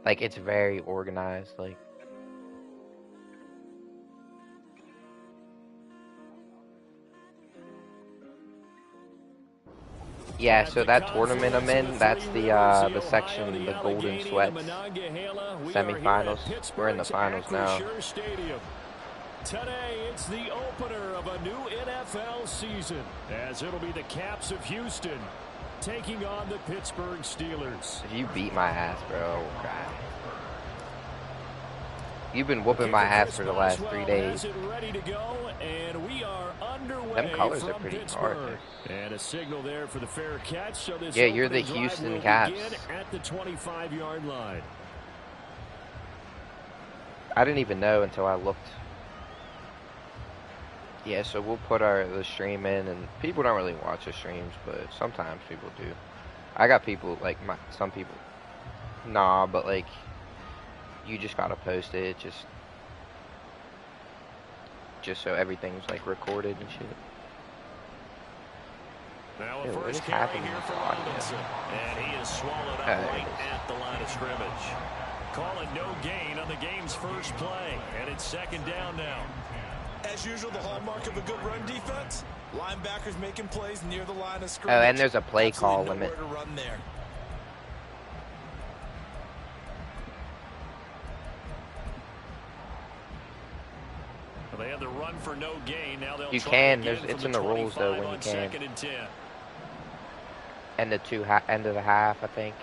Like, it's very organized. Like, yeah. So that tournament I'm in, that's the section, the Golden Sweats semifinals. We're in the finals now. Today, it's the opener of a new NFL season, as it'll be the Caps of Houston taking on the Pittsburgh Steelers. If you beat my ass, bro, cry. You've been whooping my ass for the last 3 days. Ready to go, and we are underway. Them colors are pretty hard. And a signal there for the fair catch. So this yeah, you're the Houston Caps. At the 25-yard line. I didn't even know until I looked. Yeah, so we'll put the stream in, and people don't really watch the streams, but sometimes people do. I got people, like, some people, nah, but, like, you just gotta post it, just so everything's, like, recorded and shit. Now Dude, what is happening here for audio? Robinson, and he is swallowed up right at the line of scrimmage. Calling no gain on the game's first play, and it's second down now. As usual, the hallmark of a good run defense, linebackers making plays near the line of scrimmage. Oh, and there's a play call limit. To run there. Well, they had the run for no gain. Now they'll You try can. again It's from in the rules though when you on can. second and 10. And the end of the half, I think.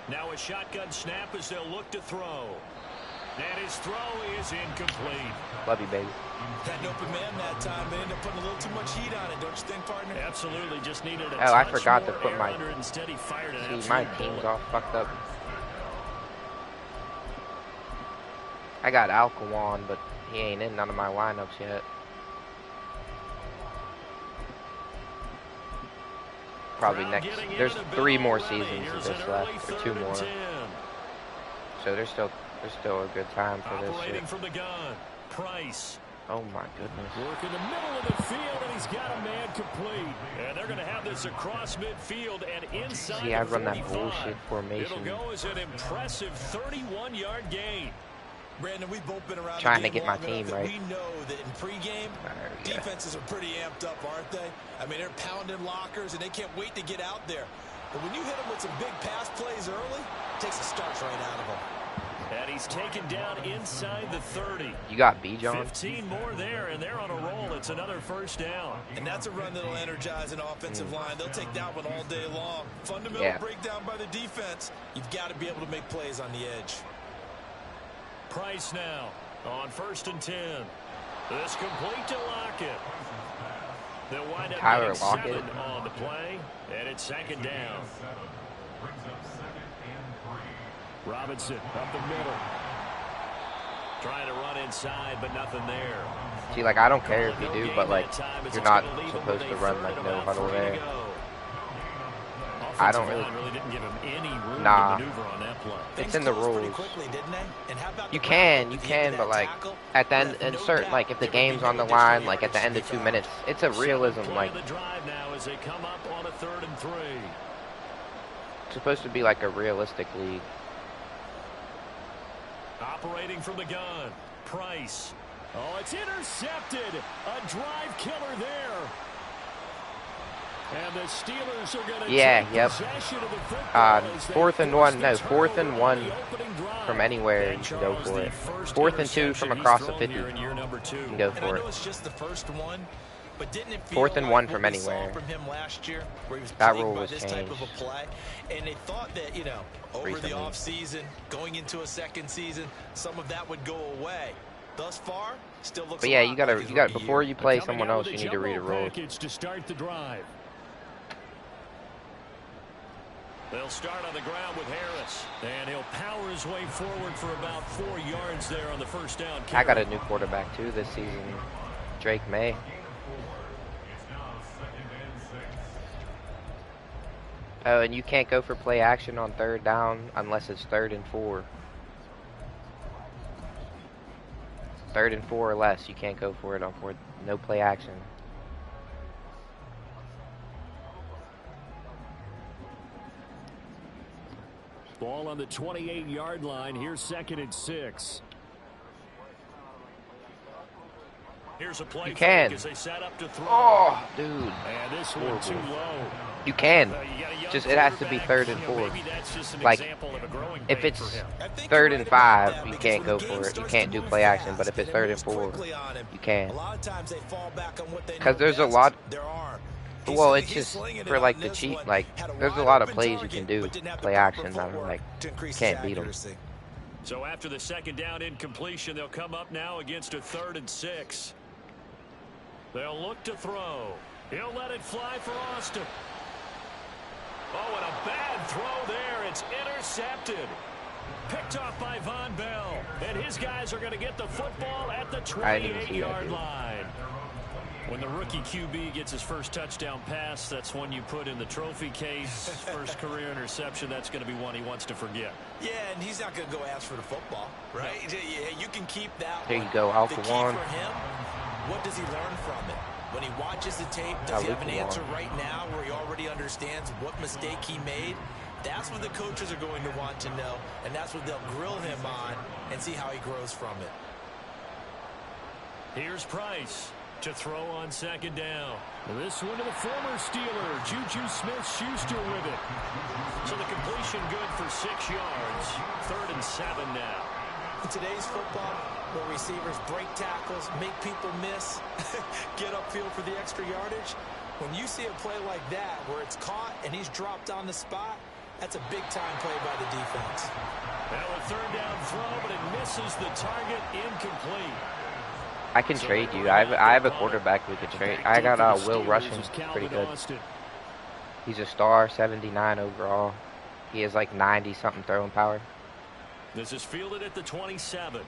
Now a shotgun snap as they'll look to throw. And his throw is incomplete. Love you, baby. Had an open man that time, but ended up putting a little too much heat on it, don't you think, partner? Absolutely, just needed a Oh, I touch forgot to more put air my. under it. Instead, he fired an See, my absolute team's bullet. all fucked up. I got Alkawan, but he ain't in none of my lineups yet. Probably next. There's 3 more seasons of this left, or 2 more. So there's still a good time for this shit. From the gun, Price. Oh my goodness. Work in the middle of the field, and he's got a man complete. And they're going to have this across midfield and inside. See, I run that bullshit formation. It'll go as an impressive 31-yard gain. Brandon, we've both been around Trying the to game get my long team enough that right. we know that in pregame, defenses are pretty amped up, aren't they? I mean, they're pounding lockers, and they can't wait to get out there. But when you hit them with some big pass plays early, it takes the starch right out of them. And he's taken down inside the 30. You got B, John? 15 more there, and they're on a roll. It's another first down. And that's a run that'll energize an offensive line. They'll take that one all day long. Fundamental breakdown by the defense. You've got to be able to make plays on the edge. Price now on 1st and 10. This complete to Lockett. They'll wind up Tyler getting Lockett 7 on the play, and it's second down. Robinson up the middle. Trying to run inside, but nothing there. See, like, I don't care if you do, but, like, you're not supposed to run, like, no huddle there. I don't really didn't give him any room nah. to maneuver on that play. It's in the rules. You can, but, like, at the end, and certain, like, if the game's on the line, like, at the end of 2 minutes, it's a realism, like, The drive now as they come up on a 3rd and 3. it's supposed to be, like, a realistic league. Operating from the gun, Price. Oh, it's intercepted. A drive killer there. And the Steelers are going to take possession of the football. 4th and 1, no, 4th and 1 from anywhere, you can go for it. 4th and 2 from across the 50, you can go for it. It's just the first one. But didn't it 4th and 1 from what we saw anywhere. From him last year, where he was That plagued rule by was this changed type of a play, and they thought that, you know, over recently. the offseason, going into a second season, some of that would go away. Thus far, still looks. But yeah, you got before you play someone else, you need to read a rule. To start the drive. They'll start on the ground with Harris, and he'll power his way forward for about 4 yards there on the first down carry. I got a new quarterback too this season, Drake May. Oh, and you can't go for play action on 3rd down unless it's 3rd and 4. 3rd and 4 or less, you can't go for it on 4th. No play action. Ball on the 28-yard line. Here's 2nd and 6. Here's a play you can. as they set up to throw. Oh, dude. And this one too low. You can. Just it has to be 3rd and 4. Like, if it's 3rd and 5, you can't go for it. You can't do play action. But if it's 3rd and 4, you can. Because there's a lot. Well, it's just for like the cheat. Like, there's a lot of plays you can do play action that are like can't beat them. So after the 2nd down incompletion, they'll come up now against a 3rd and 6. They'll look to throw. He'll let it fly for Austin. Oh, and a bad throw there. It's intercepted. Picked off by Von Bell. And his guys are going to get the football at the 28-yard line. When the rookie QB gets his first touchdown pass, that's one you put in the trophy case. First career interception, that's going to be one he wants to forget. Yeah, and he's not going to go ask for the football, right? No. You can keep that. There you go, Alpha One. For him, what does he learn from it? When he watches the tape, does he have an answer right now where he already understands what mistake he made? That's what the coaches are going to want to know, and that's what they'll grill him on and see how he grows from it. Here's Price to throw on 2nd down. This one to the former Steeler, Juju Smith-Schuster with it. So the completion good for 6 yards. 3rd and 7 now. In today's football, where receivers break tackles, make people miss, get upfield for the extra yardage, when you see a play like that where it's caught and he's dropped on the spot, that's a big-time play by the defense. Well, a 3rd down throw, but it misses the target, incomplete. I can trade you. I have a quarterback we could trade. I got Will Rushing, pretty good. He's a star, 79 overall. He has like 90-something throwing power. This is fielded at the 27.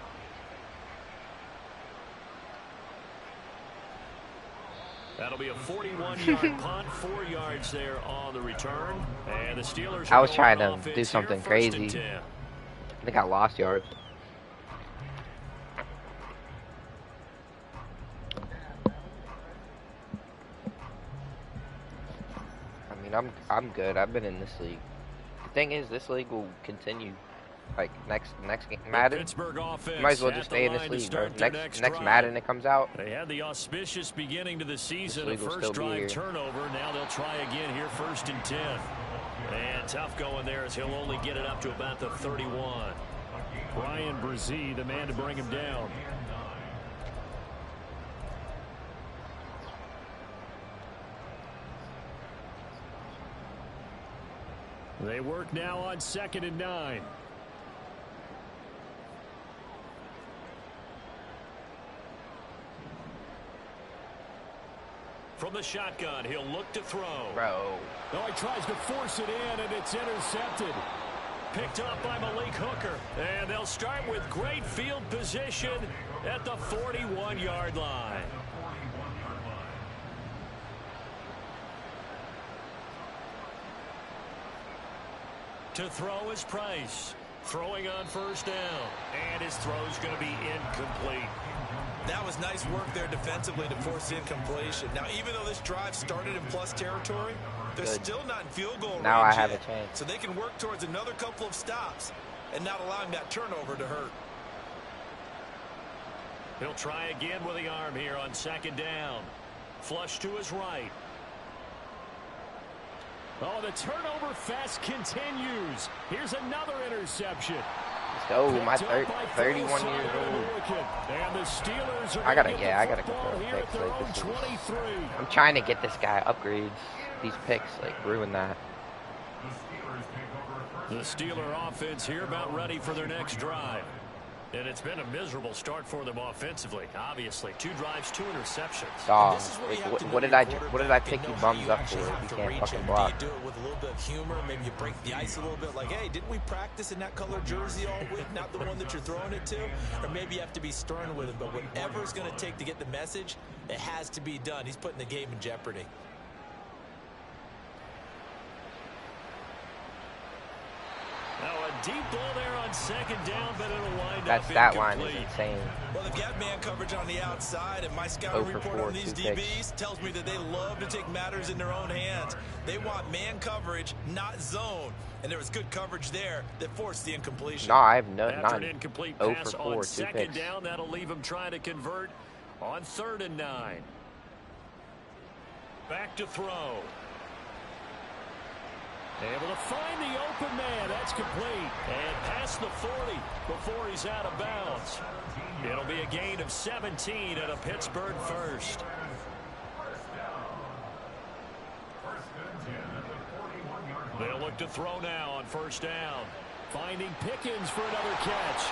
That'll be a 41-yard punt, 4 yards there on the return. And the Steelers. I was trying to do something crazy. I think I lost yards. I'm good. I've been in this league. The thing is, this league will continue. Like next game, Madden. Might as well just stay in this league, bro. Next Madden that comes out. They had the auspicious beginning to the season. A first drive turnover. Now they'll try again here, 1st and 10. And tough going there as he'll only get it up to about the 31. Brian Brzee, the man to bring him down. They work now on 2nd and 9. From the shotgun, he'll look to throw. Bro. No, he tries to force it in, and it's intercepted. Picked up by Malik Hooker. And they'll start with great field position at the 41-yard line. To throw is Price. Throwing on 1st down. And his throw's going to be incomplete. That was nice work there defensively to force incompletion. Now, even though this drive started in plus territory, they're still not in field goal range now I have yet. a chance. So they can work towards another couple of stops and not allowing that turnover to hurt. He'll try again with the arm here on 2nd down. Flush to his right. Oh, the turnover fest continues. Here's another interception. Let's go, my 31 years old. And the Steelers are I gotta go for a pick. Like, I'm trying to get this guy upgrades. These picks, like, ruin that. The Steeler offense here about ready for their next drive. And it's been a miserable start for them offensively. Obviously, 2 drives, 2 interceptions. Dog, what did I pick you bums up for if you can't fucking block? Do it with a little bit of humor. Maybe you break the ice a little bit. Like, hey, didn't we practice in that color jersey all week? Not the one that you're throwing it to. Or maybe you have to be stern with it. But whatever it's going to take to get the message, it has to be done. He's putting the game in jeopardy. Now a deep ball there on second down, but it'll wind that up stat incomplete. line is insane. Well, they've got man coverage on the outside, and my scouting 0 for report 4, on these 2 DBs picks. tells me that they love to take matters in their own hands. They want man coverage, not zone. And there was good coverage there that forced the incompletion. No, I have After an none. incomplete 0 pass for 4, on 2 second picks. down, that'll leave him trying to convert on 3rd and 9. Back to throw. Able to find the open man. That's complete. And past the 40 before he's out of bounds. It'll be a gain of 17 and a Pittsburgh first. They'll look to throw now on 1st down. Finding Pickens for another catch.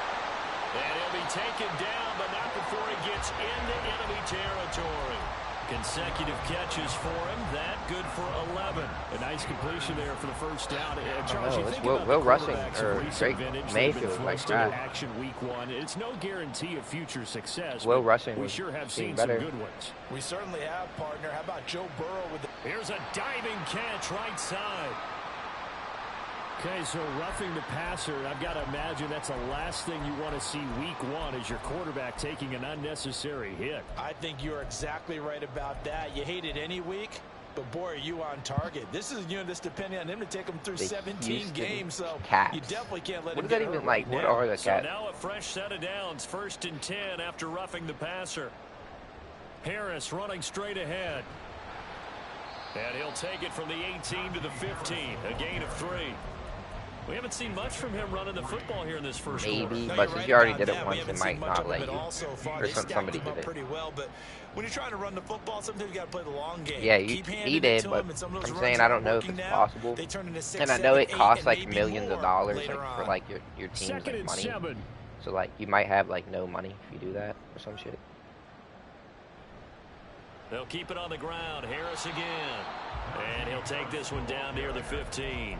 And he'll be taken down, but not before he gets into enemy territory. Consecutive catches for him. That good for 11. A nice completion there for the 1st down. Charles, you think about Will the Rushing quarterbacks or of recent Drake vintage, Mayfield they've been like thrust into that. action week 1. It's no guarantee of future success. Will but Rushing we was sure have seen seen better. some good ones. We certainly have, partner. How about Joe Burrow with the... Here's a diving catch right side. Okay, so roughing the passer, I've got to imagine that's the last thing you want to see week 1 is your quarterback taking an unnecessary hit. I think you're exactly right about that. You hate it any week, but boy, are you on target. This is, that's depending on him to take them through The 17 Houston games, so Cats. you definitely can't let What him does that get even hurt like? right What now. are the So Cats? now a fresh set of downs, 1st and 10 after roughing the passer. Harris running straight ahead. And he'll take it from the 18 to the 15, a gain of 3. We haven't seen much from him running the football here in this first quarter. Maybe, No, but you're since right you already about did it that. once, We it haven't might seen much not of let him you. at all so far. Or They stacked somebody him did up it. pretty well, but when you're trying to run the football, sometimes you got to play the long game. Yeah, Keep handing he it did, to but him, and some of those I'm runs saying I aren't don't know if working it's now. possible. They turn into 6, And I know 7, it costs 8, like and maybe millions of more dollars later like, for on. like your team's 2nd like, and money. 7. So like you might have like no money if you do that or some shit. They'll keep it on the ground. Harris again. And he'll take this one down near the 15.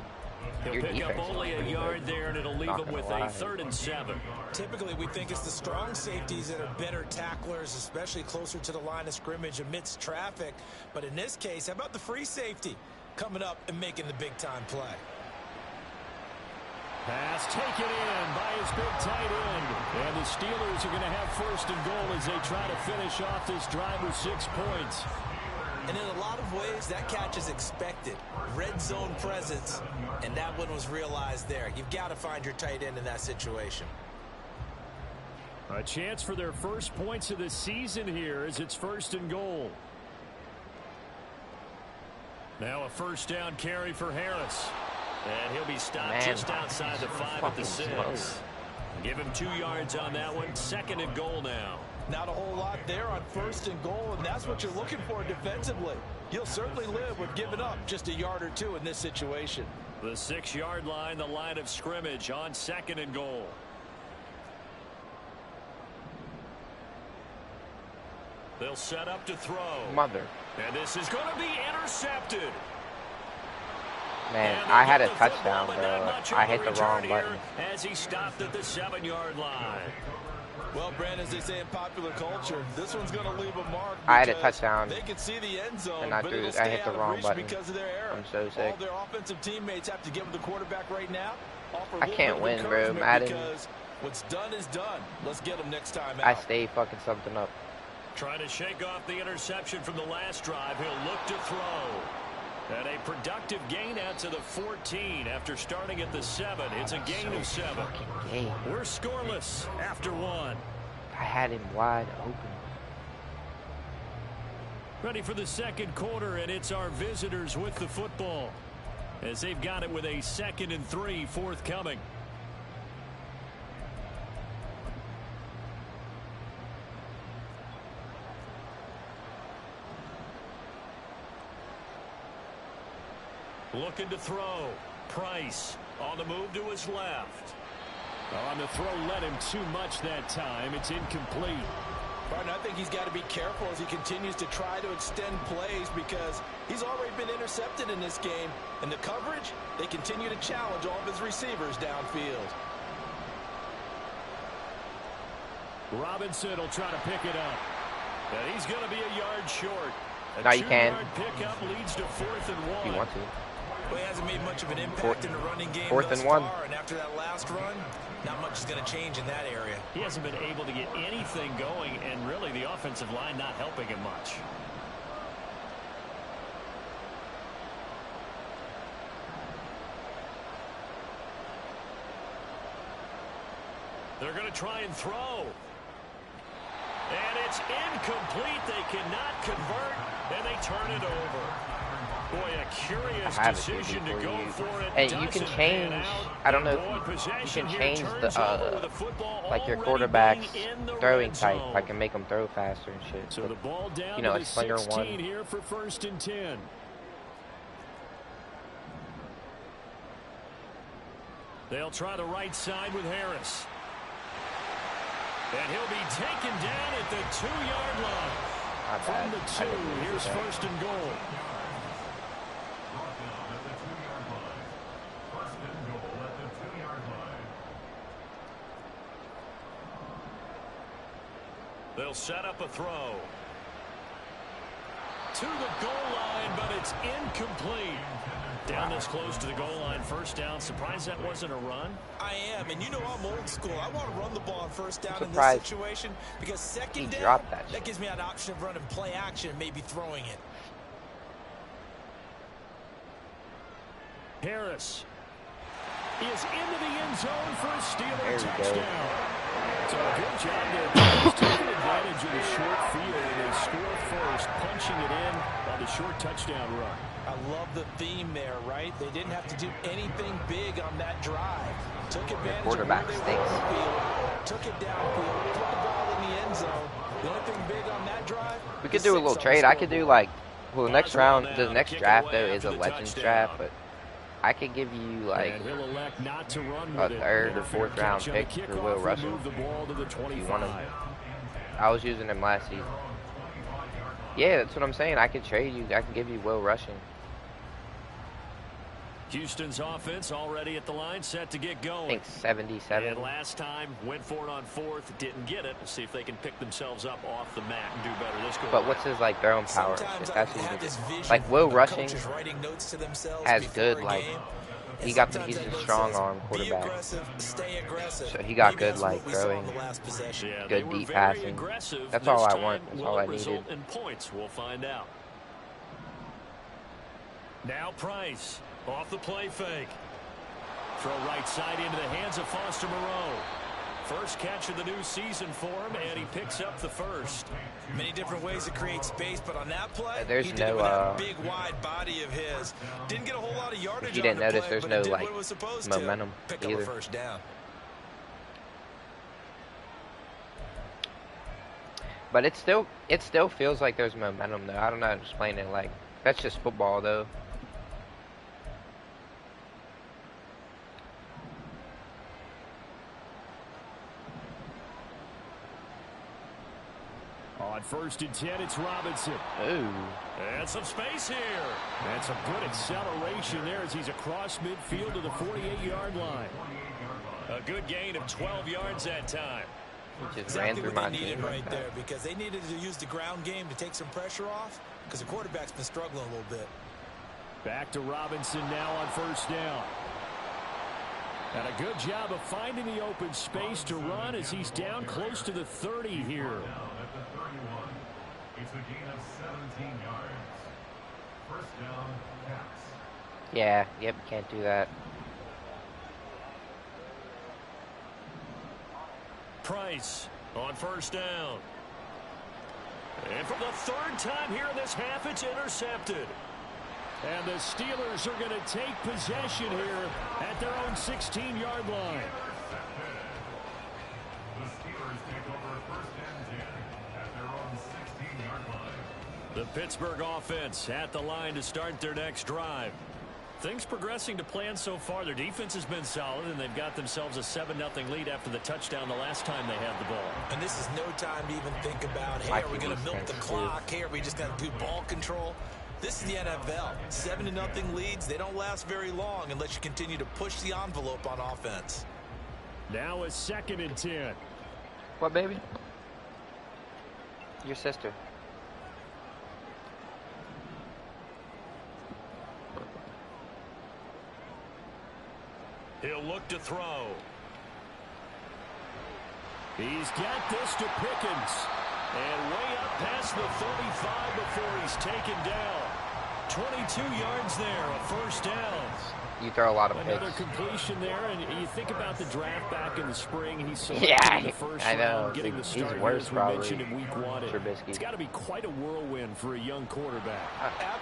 He'll Your pick up defense is only a pretty yard good. there, and it'll leave Not him gonna with lie. a 3rd and 7. Typically, we think it's the strong safeties that are better tacklers, especially closer to the line of scrimmage amidst traffic. But in this case, how about the free safety coming up and making the big-time play? Pass taken in by his big tight end. And the Steelers are going to have 1st and goal as they try to finish off this drive with 6 points. And in a lot of ways, that catch is expected. Red zone presence, and that one was realized there. You've got to find your tight end in that situation. A chance for their first points of the season here as it's 1st and goal. Now a 1st down carry for Harris. And he'll be stopped just outside the 5 at the 6. Give him 2 yards on that one. 2nd and goal now. Not a whole lot there on 1st and goal, and that's what you're looking for defensively. You'll certainly live with giving up just a yard or 2 in this situation. The 6-yard line, the line of scrimmage on 2nd and goal. They'll set up to throw. Mother. And this is going to be intercepted. Man, And I they had get a the touchdown, football, but not bro. much I on hit the return wrong here button. as he stopped at the 7-yard line. Well, Brandon, as they say in popular culture, this one's going to leave a mark. I had a touchdown, They can see the end zone, and I but threw- it'll I stay hit the out of wrong reach button. because of their error. I'm so sick. All their offensive teammates have to give them the quarterback right now. Offer a I little can't bit of win, bro. encouragement Madden. because what's done is done. Let's get them next time out. I stay fucking something up. Trying to shake off the interception from the last drive. He'll look to throw. And a productive gain out to the 14 after starting at the 7. It's a gain of 7. Fucking game. We're scoreless after 1. I had him wide open. Ready for the 2nd quarter, and it's our visitors with the football as they've got it with a 2nd and 3 forthcoming. Looking to throw. Price on the move to his left. On the throw, led him too much that time. It's incomplete. Martin, I think he's got to be careful as he continues to try to extend plays because he's already been intercepted in this game. And the coverage, they continue to challenge all of his receivers downfield. Robinson will try to pick it up. And he's going to be a yard short. A No, you can. 2-yard pickup leads to 4th and 1. If you want to. Well, he hasn't made much of an impact in the running game Fourth thus and 1. far, and after that last run, not much is going to change in that area. He hasn't been able to get anything going, and really the offensive line not helping him much. They're going to try and throw. And it's incomplete. They cannot convert, and they turn it over. Boy, a curious decision to go for it. And you can change, I don't know, you can change the, like your quarterback's throwing type. I can make them throw faster and shit. So the ball down, you know, to like Slinger 1. here for 1st and 10. They'll try the right side with Harris. And he'll be taken down at the 2-yard line. From the 2, here's 1st and goal. They'll set up a throw. To the goal line, but it's incomplete. Down this close to the goal line, 1st down. Surprised that wasn't a run? I am, and you know I'm old school. I want to run the ball on 1st down in this situation because 2nd down, that gives me an option of running play action and maybe throwing it. Harris is into the end zone for a Steeler touchdown. So a good job there. He's taking advantage of the short field, and they score first, punching it in on the short touchdown run. I love the theme there, right? They didn't have to do anything big on that drive. Took advantage of where they were on the field, took it downfield, put the ball in the end zone. The only thing big on that drive. We could do a little trade. I could do like, well, the next round, the next draft though is a Legends draft, but I could give you like a 3rd or 4th round pick for Will Rushing if you want him. I was using him last season. Yeah, that's what I'm saying. I could trade you. I can give you Will Rushing. Houston's offense already at the line, set to get going. I think 77. And last time went for it on 4th, didn't get it. We'll see if they can pick themselves up off the mat and do better this go. But what's his like throwing power? That's like Will Rushing has good like. He's a strong arm quarterback. So he got good like throwing, good deep passing. That's all I want. That's all I needed. In points, we'll find out. Now Price off the play fake. Throw right side into the hands of Foster Moreau. First catch of the new season for him, and he picks up the 1st. Many different ways to create space, but on that play, there's he did it with that big wide body of his. Didn't get a whole lot of yardage. If you didn't notice, play, there's no like momentum pick either. Up a 1st down. But it still feels like there's momentum though. I don't know how to explain it. Like that's just football though. On 1st and 10, it's Robinson. Ooh. And some space here. And some good acceleration there as he's across midfield to the 48-yard line. A good gain of 12 yards that time. Just ran through my team right there because they needed to use the ground game to take some pressure off because the quarterback's been struggling a little bit. Back to Robinson now on 1st down. And a good job of finding the open space to run as he's down close to the 30 here. It's a gain of 17 yards. 1st down, pass. Yeah, yep, can't do that. Price on 1st down. And for the 3rd time here in this half, it's intercepted. And the Steelers are going to take possession here at their own 16-yard line. The Steelers take over 1st and 10 at their own 16-yard line. The Pittsburgh offense at the line to start their next drive. Things progressing to plan so far. Their defense has been solid, and they've got themselves a 7-0 lead after the touchdown the last time they had the ball. And this is no time to even think about, hey, are we going to milk the clock? Hey, are we just going to do ball control? This is the NFL. 7-0 leads. They don't last very long unless you continue to push the envelope on offense. Now a 2nd and 10. What, baby? Your sister. He'll look to throw. He's got this to Pickens. And way up past the 35 before he's taken down. 22 yards there, a first down. You throw a lot of picks. Another completion there, and you think about the draft back in the spring. He's selected Yeah, in the first I know. round, getting the start He's worse, as we probably. mentioned in week 1. Trubisky. It's got to be quite a whirlwind for a young quarterback.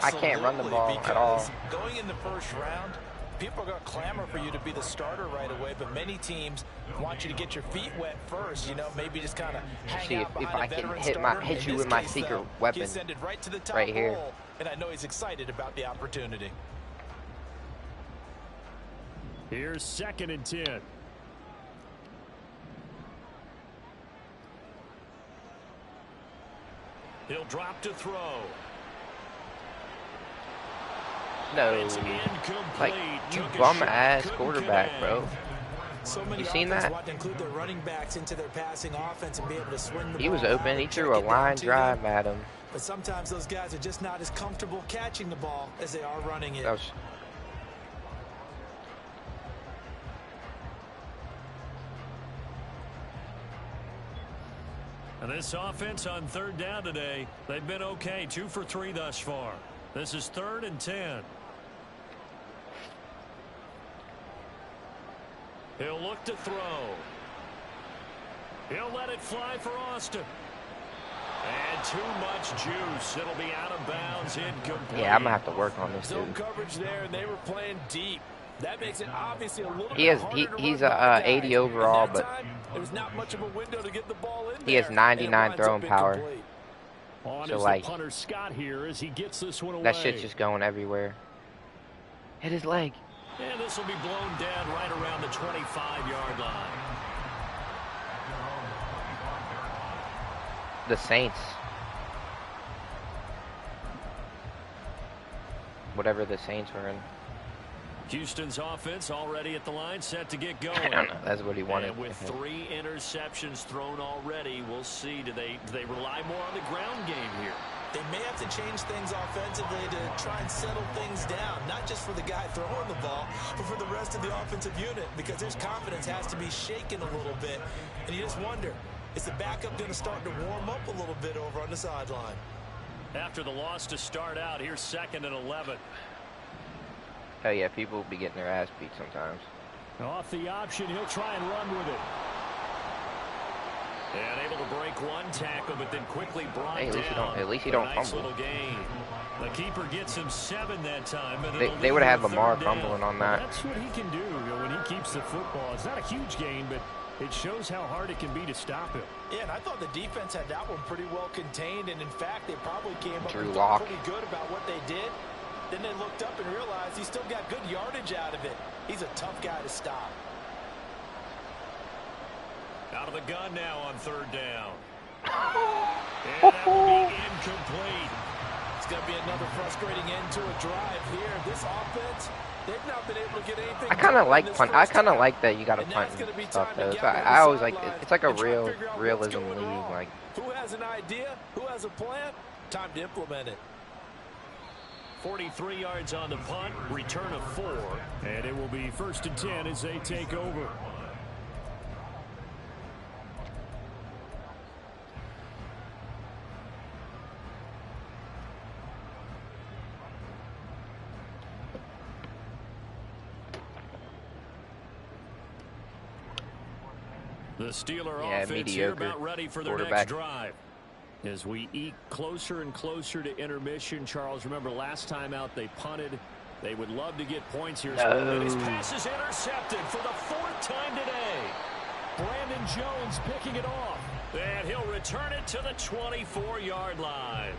I can't run the ball at all. Going in the first round, people are going to clamor for you to be the starter right away, but many teams want you to get your feet wet first. You know, maybe just kind of hang See out if behind I a can veteran hit starter. you In with this my case, secret though, weapon he ascended right to the top right here. roll, and I know he's excited about the opportunity. Here's 2nd and 10. He'll drop to throw. No, It's incomplete. like you Took a bum shot, ass couldn't quarterback, connect. bro. So many You seen offenses that? want to include their running backs into their passing offense and be able to swing the He was ball out open. and He check threw a it down line to drive them. at him. But sometimes those guys are just not as comfortable catching the ball as they are running it. That was. And this offense on 3rd down today, they've been okay. 2 for 3 thus far. This is 3rd and 10. He'll look to throw. He'll let it fly for Austin. And too much juice. It'll be out of bounds, incomplete. Yeah, I'm gonna have to work on this Zone dude. coverage there, and they were playing deep. That makes it obviously a little He bit has harder to he's run by a 80 guys. overall, And but that time, there was not much of a window to get the ball in he has there, 99 and it winds throwing up power. incomplete. On So, is like, the punter Scott here as he gets this one away. that shit's just going everywhere. Hit his leg. And this will be blown down right around the 25-yard line. The Saints. Whatever the Saints were in. Houston's offense already at the line, set to get going. I don't know. That's what he wanted. And with 3 interceptions thrown already, we'll see. Do they rely more on the ground game here? They may have to change things offensively to try and settle things down, not just for the guy throwing the ball, but for the rest of the offensive unit, because their confidence has to be shaken a little bit. And you just wonder, is the backup going to start to warm up a little bit over on the sideline? After the loss to start out, here's 2nd and 11. Hell yeah, people be getting their ass beat sometimes. Off the option, he'll try and run with it. And able to break one tackle, but then quickly brought Hey, down. at least he for a don't nice fumble. little gain. The keeper gets him 7 that time. And They would have had had Lamar fumbling on that. That's what he can do when he keeps the football. It's not a huge gain, but it shows how hard it can be to stop him. Yeah, and I thought the defense had that one pretty well contained, and in fact, they probably came up Drew and Lock. felt pretty good about what they did. Then they looked up and realized he still got good yardage out of it. He's a tough guy to stop. Out of the gun now on 3rd down. And that will be incomplete. It's going to be another frustrating end to a drive here. This offense, they've not been able to get anything. I kind of done like in this punt. I first kind of half. like that you got to And punt now it's and gonna be stuff time to though. get So on the I always like sideline it's like a and try to real figure out what's realism going league. wrong. Like Who has an idea? Who has a plan? Time to implement it. 43 yards on the punt, return of 4. And it will be 1st and 10 as they take over. The Steeler offense here about ready for their next drive. As we eke closer and closer to intermission, Charles, remember last time out they punted. They would love to get points here. And his pass is intercepted for the 4th time today. Brandon Jones picking it off. And he'll return it to the 24-yard line.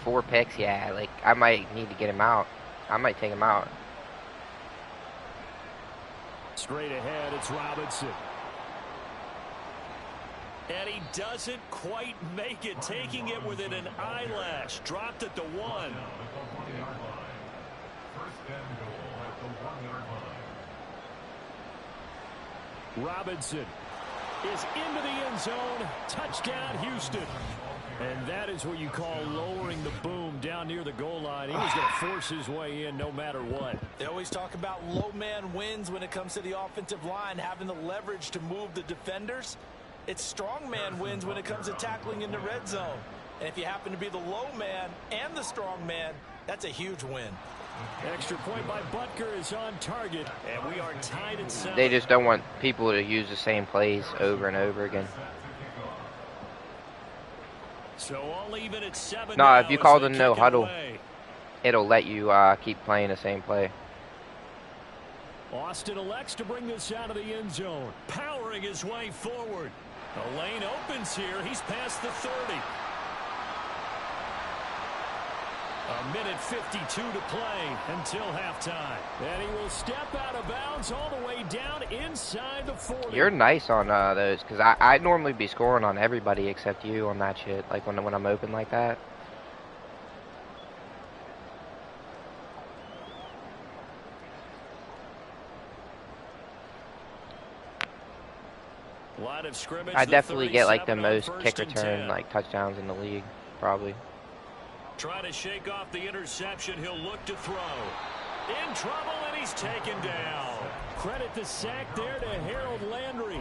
4 picks, yeah. Like I might need to get him out. I might take him out. Straight ahead, it's Robinson. And he doesn't quite make it, taking it within an eyelash. Dropped at the 1. First and goal at the 1-yard line. Robinson is into the end zone. Touchdown, Houston. And that is what you call lowering the boom down near the goal line. He was going to force his way in no matter what. They always talk about low man wins when it comes to the offensive line, having the leverage to move the defenders. It's strong man wins when it comes to tackling in the red zone. And if you happen to be the low man and the strong man, that's a huge win. Extra point by Butker is on target, and we are tied at 7. They just don't want people to use the same plays over and over again. So all even at 7. No, if you call the no huddle, away. it'll let you keep playing the same play. Austin elects to bring this out of the end zone, powering his way forward. The lane opens here. He's past the 30. A minute 52 to play until halftime. And he will step out of bounds all the way down inside the 40. You're nice on those, because I'd normally be scoring on everybody except you on that shit, like when I'm open like that. Line of scrimmage, I definitely get like the 37 most on kick 1st and return 10. like touchdowns in the league, probably. Trying to shake off the interception. He'll look to throw. In trouble, and he's taken down. Credit the sack there to Harold Landry.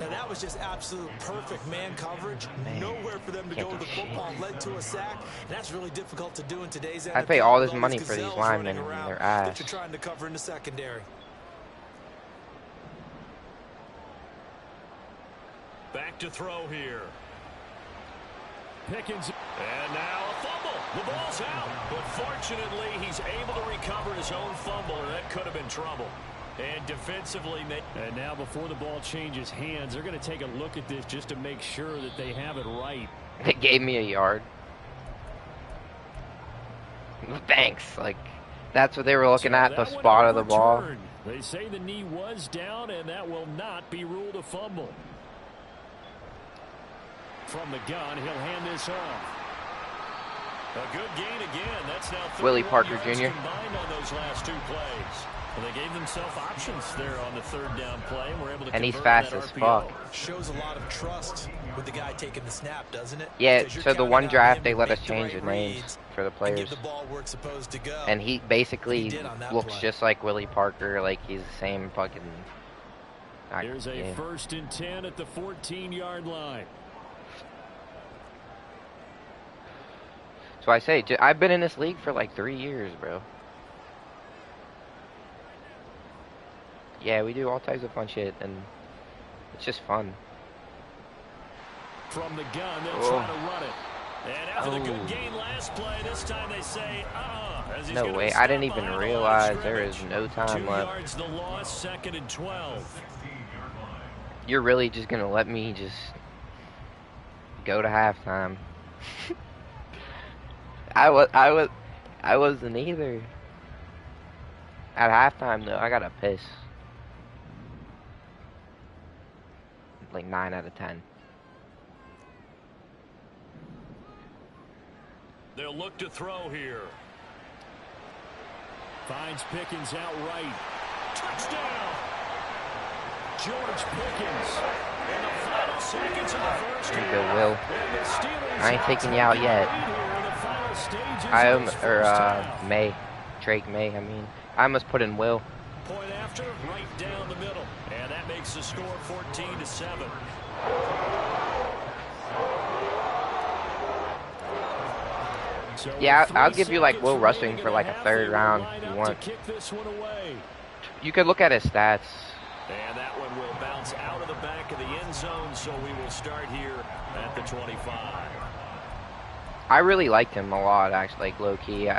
Now that was just absolute perfect man coverage. Man, Nowhere for them to can't go with do the football. Led to a sack. And that's really difficult to do in today's NFL. I pay all this with money these for these gazelles linemen running and around their that ass. you're trying to cover in the secondary. Back to throw here. Pickens. And now a fumble. The ball's out. But fortunately, he's able to recover his own fumble, and that could have been trouble. And defensively, and now before the ball changes hands, they're going to take a look at this just to make sure that they have it right. They gave me a yard. Thanks. Like, that's what they were looking at, the spot of the ball. They say the knee was down, and that will not be ruled a fumble. From the gun, he'll hand this off. A good gain again. That's now Willie Parker yards Jr. combined on those last 2 plays. Well, they gave themselves options there on the 3rd down play, and were able to And he's convert fast that as RPO. fuck. Shows a lot of trust with the guy taking the snap, doesn't it? Yeah, Because you're so the counting one on draft, him they to let us make change the right names reads for the and players. give the ball where it's supposed to go. And he basically He did on that looks play. just like Willie Parker, like he's the same fucking... Here's a yeah. 1st and 10 at the 14-yard line. So I say, I've been in this league for like 3 years, bro. Yeah, we do all types of fun shit, and it's just fun. From the gun, they'll Oh. try to run it. And after the Oh. good gain last play, this time they say, as he's No gonna way, stop I didn't even behind the line of realize there is scrimmage. no time 2 left. yards the loss, 2nd and 12. You're really just gonna let me just go to halftime? I wasn't either. At halftime though, I got a piss. Like 9 out of 10. They'll look to throw here. Finds Pickens outright. Touchdown! George Pickens. In the final seconds of the first There you half. go, Will. And the Steelers I ain't taking you out take yet. the lead here in the final stages I of am, this or first half. May, Drake May. I mean, I must put in Will. Point after, right down the middle. And that makes the score 14-7. So Yeah, with I'll 3 give you like seconds Will remaining rushing in for the like a half, 3rd they will round line if you up want. to kick this one away. You could look at his stats. And that one will bounce out of the back of the end zone, so we will start here at the 25. I really liked him a lot, actually, like low key.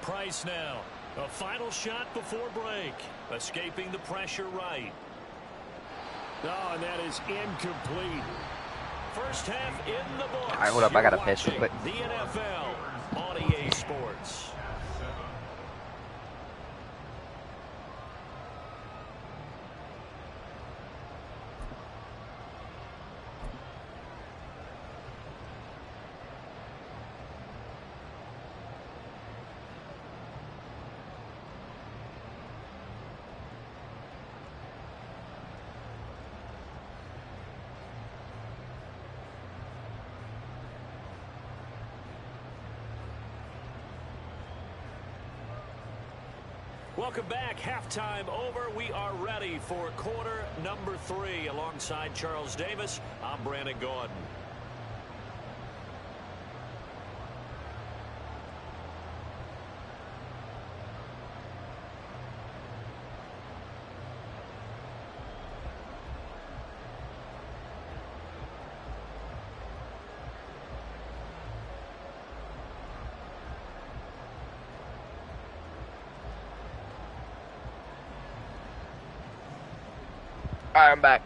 Price now. A final shot before break. Escaping the pressure right. Oh, and that is incomplete. First half in the books. All right, hold up. I got to You're piss real watching quick. The NFL on EA Sports. Welcome back. Halftime over. We are ready for quarter number 3. Alongside Charles Davis, I'm Brandon Gordon. All right, I'm back.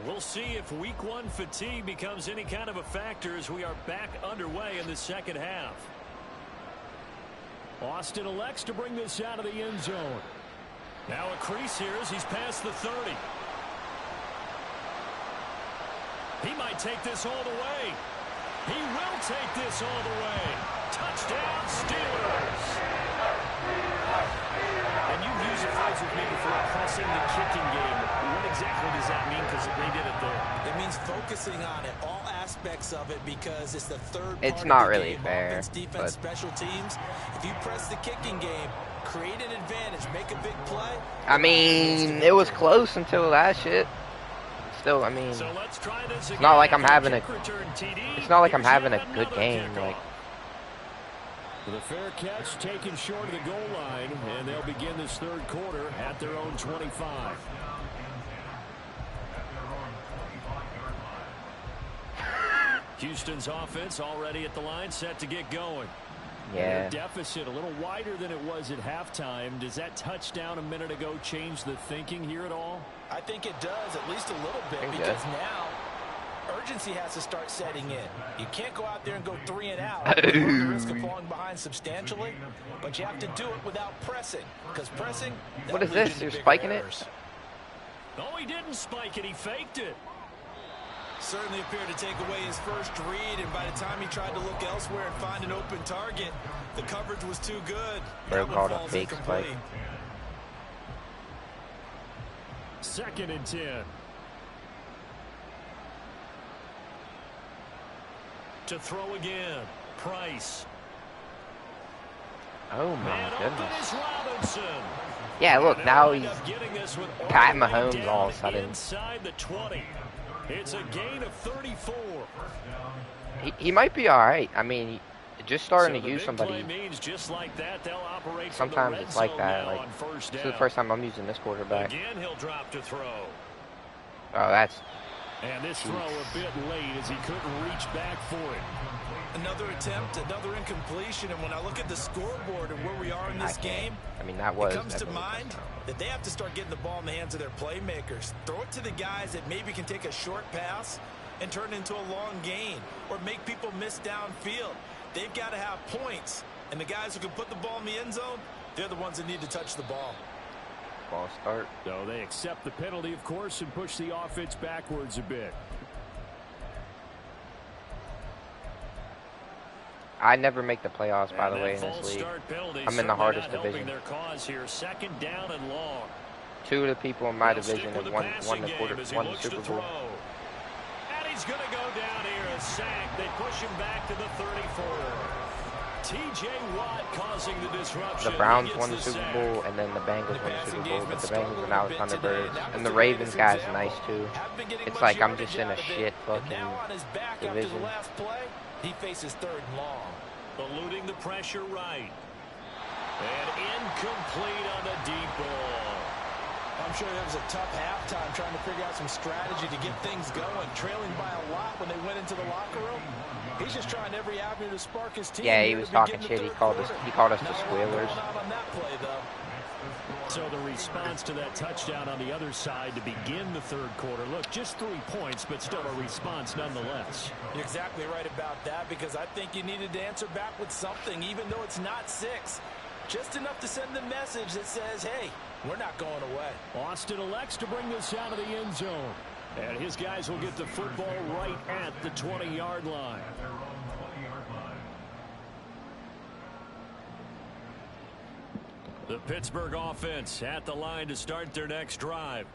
We'll see if week 1 fatigue becomes any kind of a factor as we are back underway in the second half. Austin elects to bring this out of the end zone. Now a crease here as he's past the 30. He might take this all the way. He will take this all the way. Touchdown, Steelers. And you've used the phrase with me before, pressing the kicking game. What exactly does that mean? Because they did it there. It means focusing on it, all aspects of it, because it's the third part It's not of the really game. fair, Offense, defense, special teams. If you press the kicking game, create an advantage, make a big play. I mean, it was close until that shit. Still, I mean, So let's try this it's not like again. I'm having a. Kick return TD. It's not like I'm Here's having yet a good another game. kickoff. Like, The fair catch taken short of the goal line, and they'll begin this third quarter at their own 25. Houston's offense already at the line, set to get going. yeah. Their deficit a little wider than it was at halftime. Does that touchdown a minute ago change the thinking here at all? I think it does, at least a little bit, Okay. because now urgency has to start setting in. You can't go out there and go 3 and out. You run the risk of falling behind substantially, but you have to do it without pressing, because pressing. What is this? You're spiking it? Oh, he didn't spike it. He faked it. Certainly appeared to take away his first read, and by the time he tried to look elsewhere and find an open target, the coverage was too good. Bro That one called a falls fake incomplete. spike. 2nd and 10. To throw again. Price. Oh my Man open goodness. is Robinson. Yeah, look, They'll now wind he's up getting this with Pat all the way Mahomes all of a down sudden. inside the 20. It's a gain of 34. he might be all right. I mean, just starting So to the use big somebody. play means just like that, they'll operate from the Sometimes red it's like zone that. now Like, on first this is the down. first time I'm using this quarterback. Again, he'll drop to throw. Oh, that's And this throw a bit late as he couldn't reach back for it. Another attempt, another incompletion, and when I look at the scoreboard and where we are in this game, I mean, that was. it comes to definitely a mind touchdown. that they have to start getting the ball in the hands of their playmakers. Throw it to the guys that maybe can take a short pass and turn it into a long gain or make people miss downfield. They've got to have points, and the guys who can put the ball in the end zone, they're the ones that need to touch the ball. Ball start. So they accept the penalty, of course, and push the offense backwards a bit. I never make the playoffs, by the And way, that in this false league. start penalty I'm in the certainly hardest not helping division. their cause here. 2nd down and long. 2 of the people in my They'll stick division with have the won passing the game quarter, as he won the looks to Super throw. Bowl. And he's going to go down here, a sack. They push him back to the 34. T.J. Watt causing the disruption. The Browns He gets won the the Super sack. Bowl, and then the Bengals won the passing Super game's Bowl, been but the struggling Bengals are a now bit Thunderbirds. today. That And was the the Ravens latest guy's example. nice, too. Haven't been getting It's much like I'm yardage just in a out of it. shit And fucking now on his back after division. the last play, he faces 3rd and long. Eluding the pressure right. And incomplete on the deep ball. I'm sure it was a tough halftime trying to figure out some strategy to get things going. Trailing by a lot when they went into the locker room. He's just trying every avenue to spark his team. Yeah, he here was to talking begin shit. the He third called us quarter. the Not a lot squealers. going on that play, though. So the response to that touchdown on the other side to begin the third quarter. Look, just 3 points, but still a response nonetheless. You're exactly right about that, because I think you needed to answer back with something, even though it's not 6. Just enough to send the message that says, hey, we're not going away. Austin elects to bring this out of the end zone. And his guys will get the football right at the 20-yard line. The Pittsburgh offense at the line to start their next drive.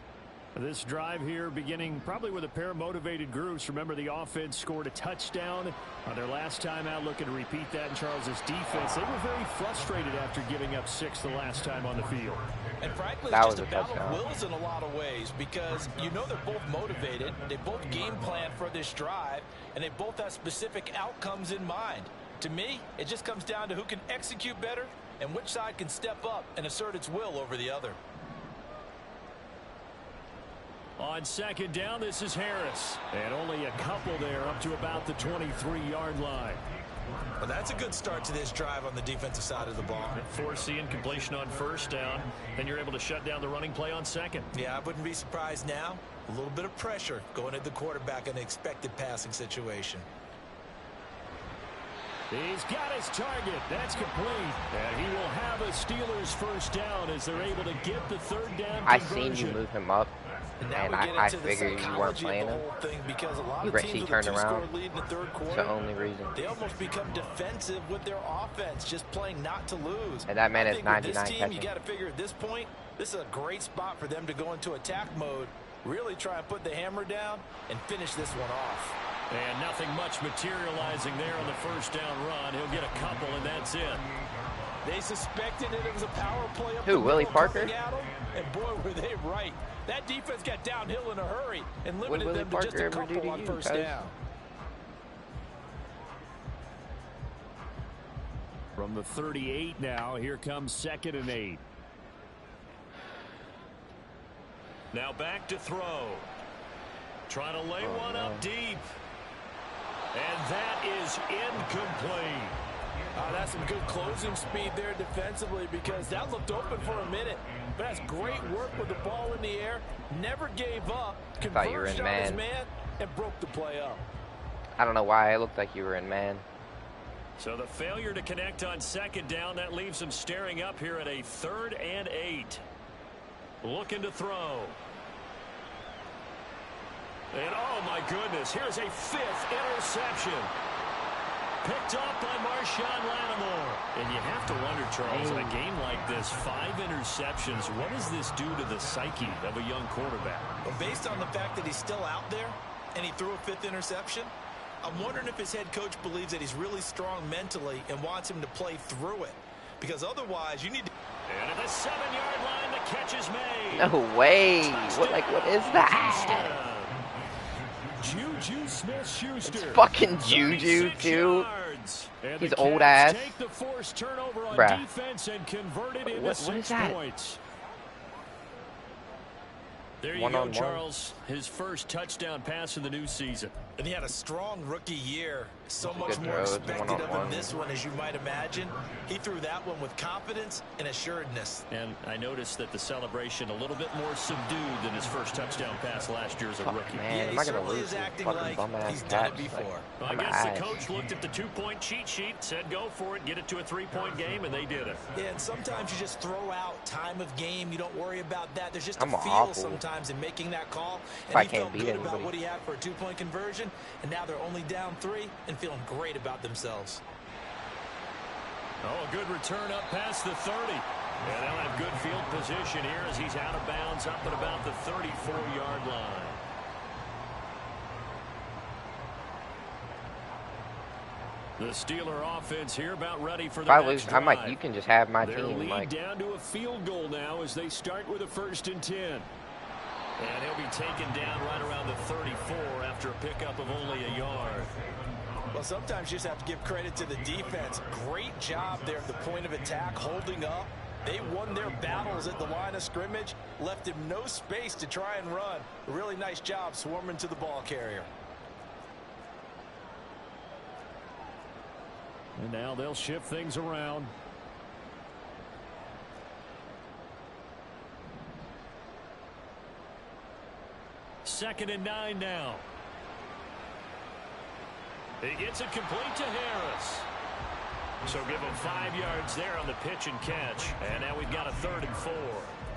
This drive here beginning probably with a pair of motivated groups. Remember, the offense scored a touchdown on their last time out, looking to repeat that in Charles's defense. They were very frustrated after giving up 6 the last time on the field. And frankly, That it's just was a a battle touchdown. of wills in a lot of ways, because you know they're both motivated, they both game plan for this drive, and they both have specific outcomes in mind. To me, it just comes down to who can execute better and which side can step up and assert its will over the other. On second down, this is Harris. And only a couple there up to about the 23-yard line. Well, that's a good start to this drive on the defensive side of the ball. Forcing completion on first down. Then you're able to shut down the running play on second. Yeah, I wouldn't be surprised now. A little bit of pressure going at the quarterback in an expected passing situation. He's got his target. That's complete. And he will have a Steelers first down as they're able to get the third down I conversion. seen you move him up, And now and we get I into the figured you weren't psychology playing of the him. whole thing, because a lot He of teams with a turned two-score around. lead in the third It's quarter, the only reason. they almost become defensive with their offense, just playing not to lose. And that man I is think with 99 this team, catching. you got to figure at this point, this is a great spot for them to go into attack mode, really try and put the hammer down and finish this one off. And nothing much materializing there on the first down run. He'll get a couple, and that's it. They suspected it was a power play up Who, the Willie middle Parker? coming at 'em, and boy, were they right. That defense got downhill in a hurry and What limited Willie them to just Parker a ever do couple to on you, first cuz? down. From the 38 now, here comes 2nd and 8. Now back to throw. Trying to lay one up deep. And that is incomplete. That's some good closing speed there defensively, because that looked open for a minute. But that's great work with the ball in the air. Never gave up. thought you were Converged in on his man. man and broke the play up. I don't know why it looked like you were in man. So the failure to connect on second down, that leaves them staring up here at a 3rd and 8. Looking to throw. And oh my goodness, here's a 5th interception. Picked up by Marshawn Lattimore. And you have to wonder, Charles, in a game like this, 5 interceptions, what does this do to the psyche of a young quarterback? Well, based on the fact that he's still out there and he threw a 5th interception, I'm wondering if his head coach believes that he's really strong mentally and wants him to play through it. Because otherwise, you need to... And at the 7-yard line, the catch is made. No way. What is that? Juju Smith-Schuster. It's fucking Juju, too. He's old ass. Take the forced turnover on Bruh. defense and convert it into What 6 is that? points. There you One-on-one. go, Charles. His first touchdown pass of the new season. And he had a strong rookie year. So Good much more throw. It's expected of him one-on-one. this one, as you might imagine. He threw that one with confidence and assuredness. And I noticed that the celebration a little bit more subdued than his first touchdown pass last year as a Fuck, rookie. man. Yeah, Am he I gonna certainly lose is this acting fucking like bum-ass he's done it catch? before. Like, Well, I my guess the eyes. coach looked at the 2-point cheat sheet, said go for it, get it to a 3-point game, and they did it. Yeah, and sometimes you just throw out time of game. You don't worry about that. There's just I'm a feel awful. sometimes in making that call. If And I he can't felt beat good about anybody. what he had for a 2-point conversion, and now they're only down 3 and feeling great about themselves. Oh, a good return up past the 30. And they'll have good field position here as he's out of bounds up at about the 34-yard line. The Steeler offense here about ready for the If I next lose, drive. I'm like, you can just have my Their team. lead Like, down to a field goal now as they start with a 1st and 10. And he'll be taken down right around the 34 after a pickup of only a yard. Well, sometimes you just have to give credit to the defense. Great job there at the point of attack, holding up. They won their battles at the line of scrimmage, left him no space to try and run. A really nice job swarming to the ball carrier. And now they'll shift things around. Second and 9 now. He gets it complete to Harris. So give him 5 yards there on the pitch and catch. And now we've got a 3rd and 4.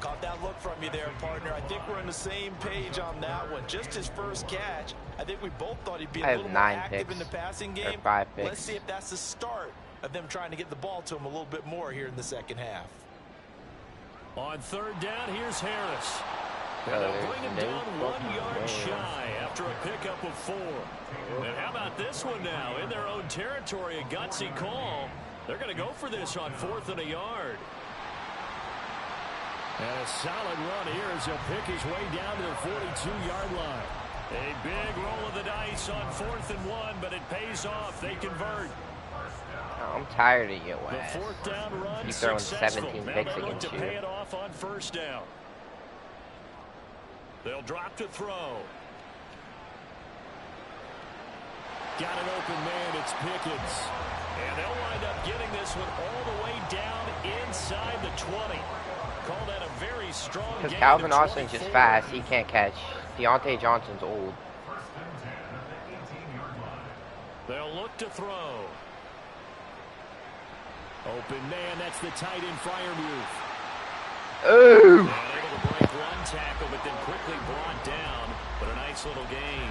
Caught that look from you there, partner. I think we're on the same page on that one. Just his first catch. I think we both thought he'd be I a have little more 9 active picks, in the passing or game. 5 picks. Let's see if that's the start of them trying to get the ball to him a little bit more here in the second half. On 3rd down, here's Harris. And they'll bring him down 1 yard shy after a pickup of 4. And how about this one now? In their own territory, a gutsy call. They're going to go for this on 4th and a yard. And a solid run here as he'll pick his way down to the 42-yard line. A big roll of the dice on 4th and 1, but it pays off. They convert. Oh, I'm tired of you, The Wes. 4th down run Keep throwing successful. 17 Now picks they look against to you. pay it off on 1st down. They'll drop to throw. Got an open man. It's Pickens. And they'll wind up getting this one all the way down inside the 20. Call that a very strong game. Because Calvin Austin's just fast. He can't catch. Deontay Johnson's old. They'll look to throw. Open man. That's the tight end Freiermuth. Ooh! And able to break one tackle, but then quickly brought down. But a nice little gain.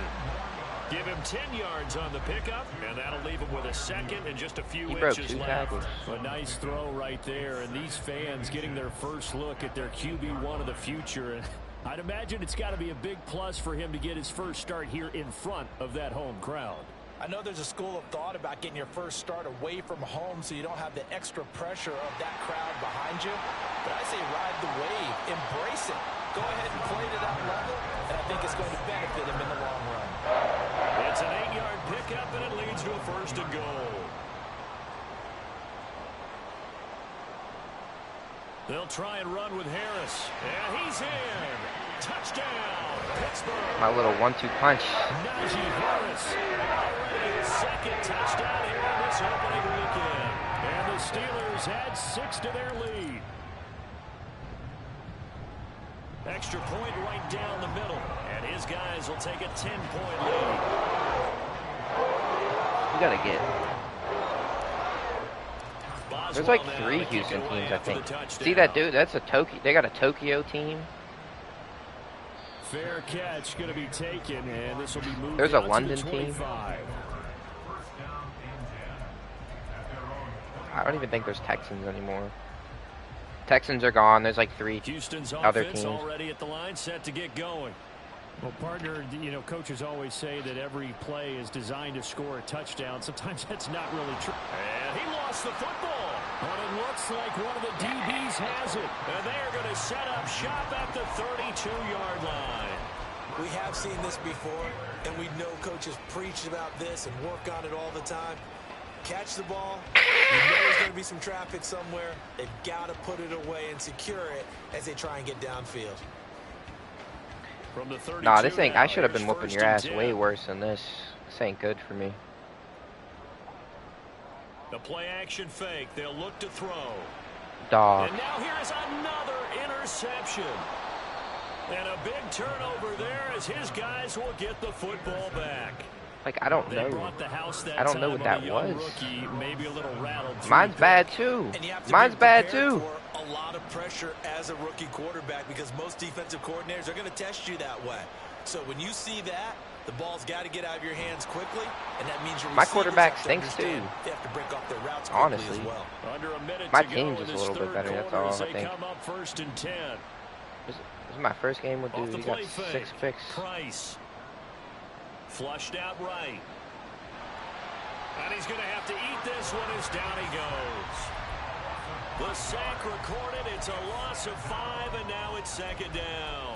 Give him 10 yards on the pickup, and that'll leave him with a second and just a few inches left. A nice throw right there, and these fans getting their first look at their QB1 of the future. And I'd imagine it's got to be a big plus for him to get his first start here in front of that home crowd. I know there's a school of thought about getting your first start away from home so you don't have the extra pressure of that crowd behind you. But I say ride the wave. Embrace it. Go ahead and play to that level, and I think it's going to benefit him in the long run. It's an 8-yard pickup, and it leads to a 1st and goal. They'll try and run with Harris. And he's in. Touchdown, Pittsburgh. My little 1-2 punch. Najee Harris already his 2nd touchdown here in this opening weekend. And the Steelers add 6 to their lead. Extra point right down the middle. And his guys will take a 10-point lead. You gotta get. There's like 3 Houston teams, I think. See that dude? That's a Tokyo. They got a Tokyo team. Fair catch going to be taken, and this will be moved. There's a London team. I don't even think there's Texans anymore. Texans are gone. There's like 3 Houston's other offense teams. Already at the line, set to get going. Well, partner, you know, coaches always say that every play is designed to score a touchdown. Sometimes that's not really true. And he lost the football. But it looks like one of the DBs has it. And they are going to set up shop at the 32-yard line. We have seen this before, and we know coaches preach about this and work on it all the time. Catch the ball. You know there's going to be some traffic somewhere. They've got to put it away and secure it as they try and get downfield. From the 32 Nah, this ain't. now, I should have been here's whooping 1st your and ass 10. way worse than this. This ain't good for me. The play action fake. They'll look to throw. Dog. And now here's another interception. And a big turnover there as his guys will get the football back. Like, I don't They know. brought the house that I don't know time what on that a young was. Rookie, maybe a little rattled. Mine's bad too. And you have to Mine's be bad prepared too. for a lot of pressure as a rookie quarterback because most defensive coordinators are going to test you that way. So when you see that, the ball's got to get out of your hands quickly, and that means your My receivers quarterback have to stinks too. understand they have to break off their routes quickly Honestly. as well. Under a minute My to team's go in just a this little bit third better, that's quarter all, as I they think. come up 1st and 10. This is my first game with Off dude. the He got play 6 fake. picks. Price. Flushed out right. And he's going to have to eat this one as down he goes. The sack recorded. It's a loss of 5, and now it's 2nd down.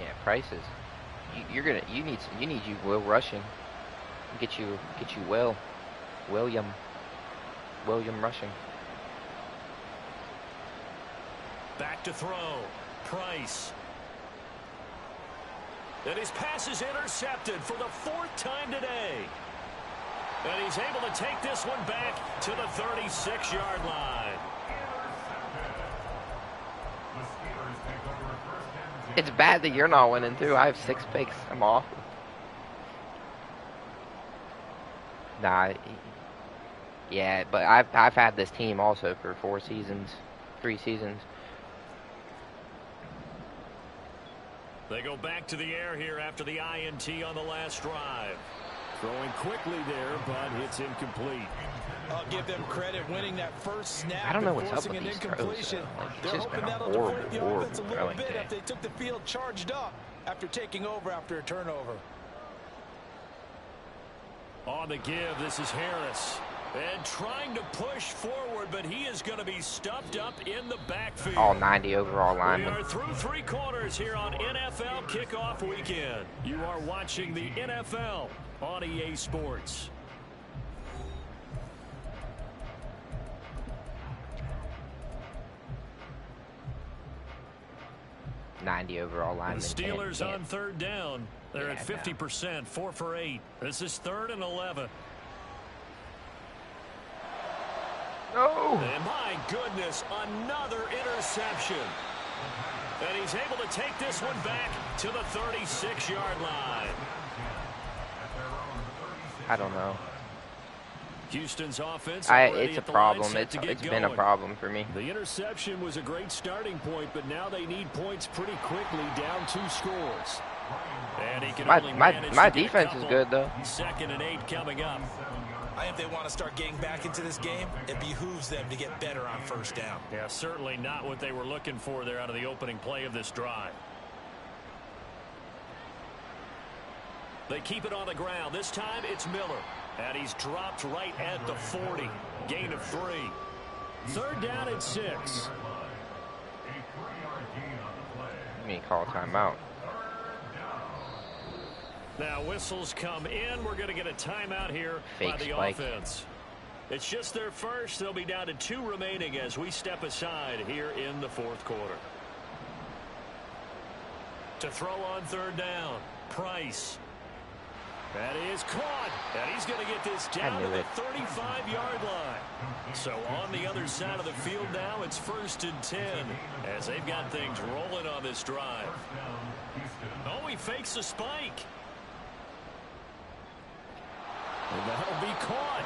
Yeah, prices. You need you Will rushing. Get you William rushing. Back to throw. Price. And his pass is intercepted for the 4th time today. And he's able to take this one back to the 36-yard line. It's bad that you're not winning too. I have 6 picks. I'm awful. Nah. Yeah, but I've had this team also for 3 seasons. They go back to the air here after the INT on the last drive. Throwing quickly there, but it's incomplete. I'll give them credit winning that first snap. I don't know and what's up forcing with an these throws. incompletion. Like, it's They're just been hoping a that'll horrible, deflate the horrible offense a little throwing bit day. if they took the field charged up after taking over after a turnover. On the give, this is Harris. And trying to push forward, but he is going to be stuffed up in the backfield. All 90 overall We linemen. are through 3 quarters here on NFL Kickoff Weekend. You are watching the NFL on EA Sports. Overall linemen. The Steelers can't. on 3rd down. They're at 50%, 4 for 8. This is 3rd and 11. No. And my goodness, another interception. And he's able to take this one back to the 36-yard line. I don't know. Houston's offense It's a problem. It's been a problem for me. The interception was a great starting point, but now they need points pretty quickly, down 2 scores. And he can only manage My to get a defense is couple. good though. 2nd and 8 coming up. I think if they want to start getting back into this game, it behooves them to get better on 1st down. Yeah, certainly not what they were looking for there out of the opening play of this drive. They keep it on the ground. This time it's Miller. And he's dropped right at the 40. Gain of 3. 3rd down and 6. Let me call timeout. Now whistles come in. We're going to get a timeout here by Fake the spike. offense. It's just their first. They'll be down to 2 remaining as we step aside here in the 4th quarter. To throw on 3rd down, Price. That is caught, and he's going to get this down to the 35-yard line. So on the other side of the field now, it's 1st and 10 as they've got things rolling on this drive. Oh, he fakes a spike. And that'll be caught.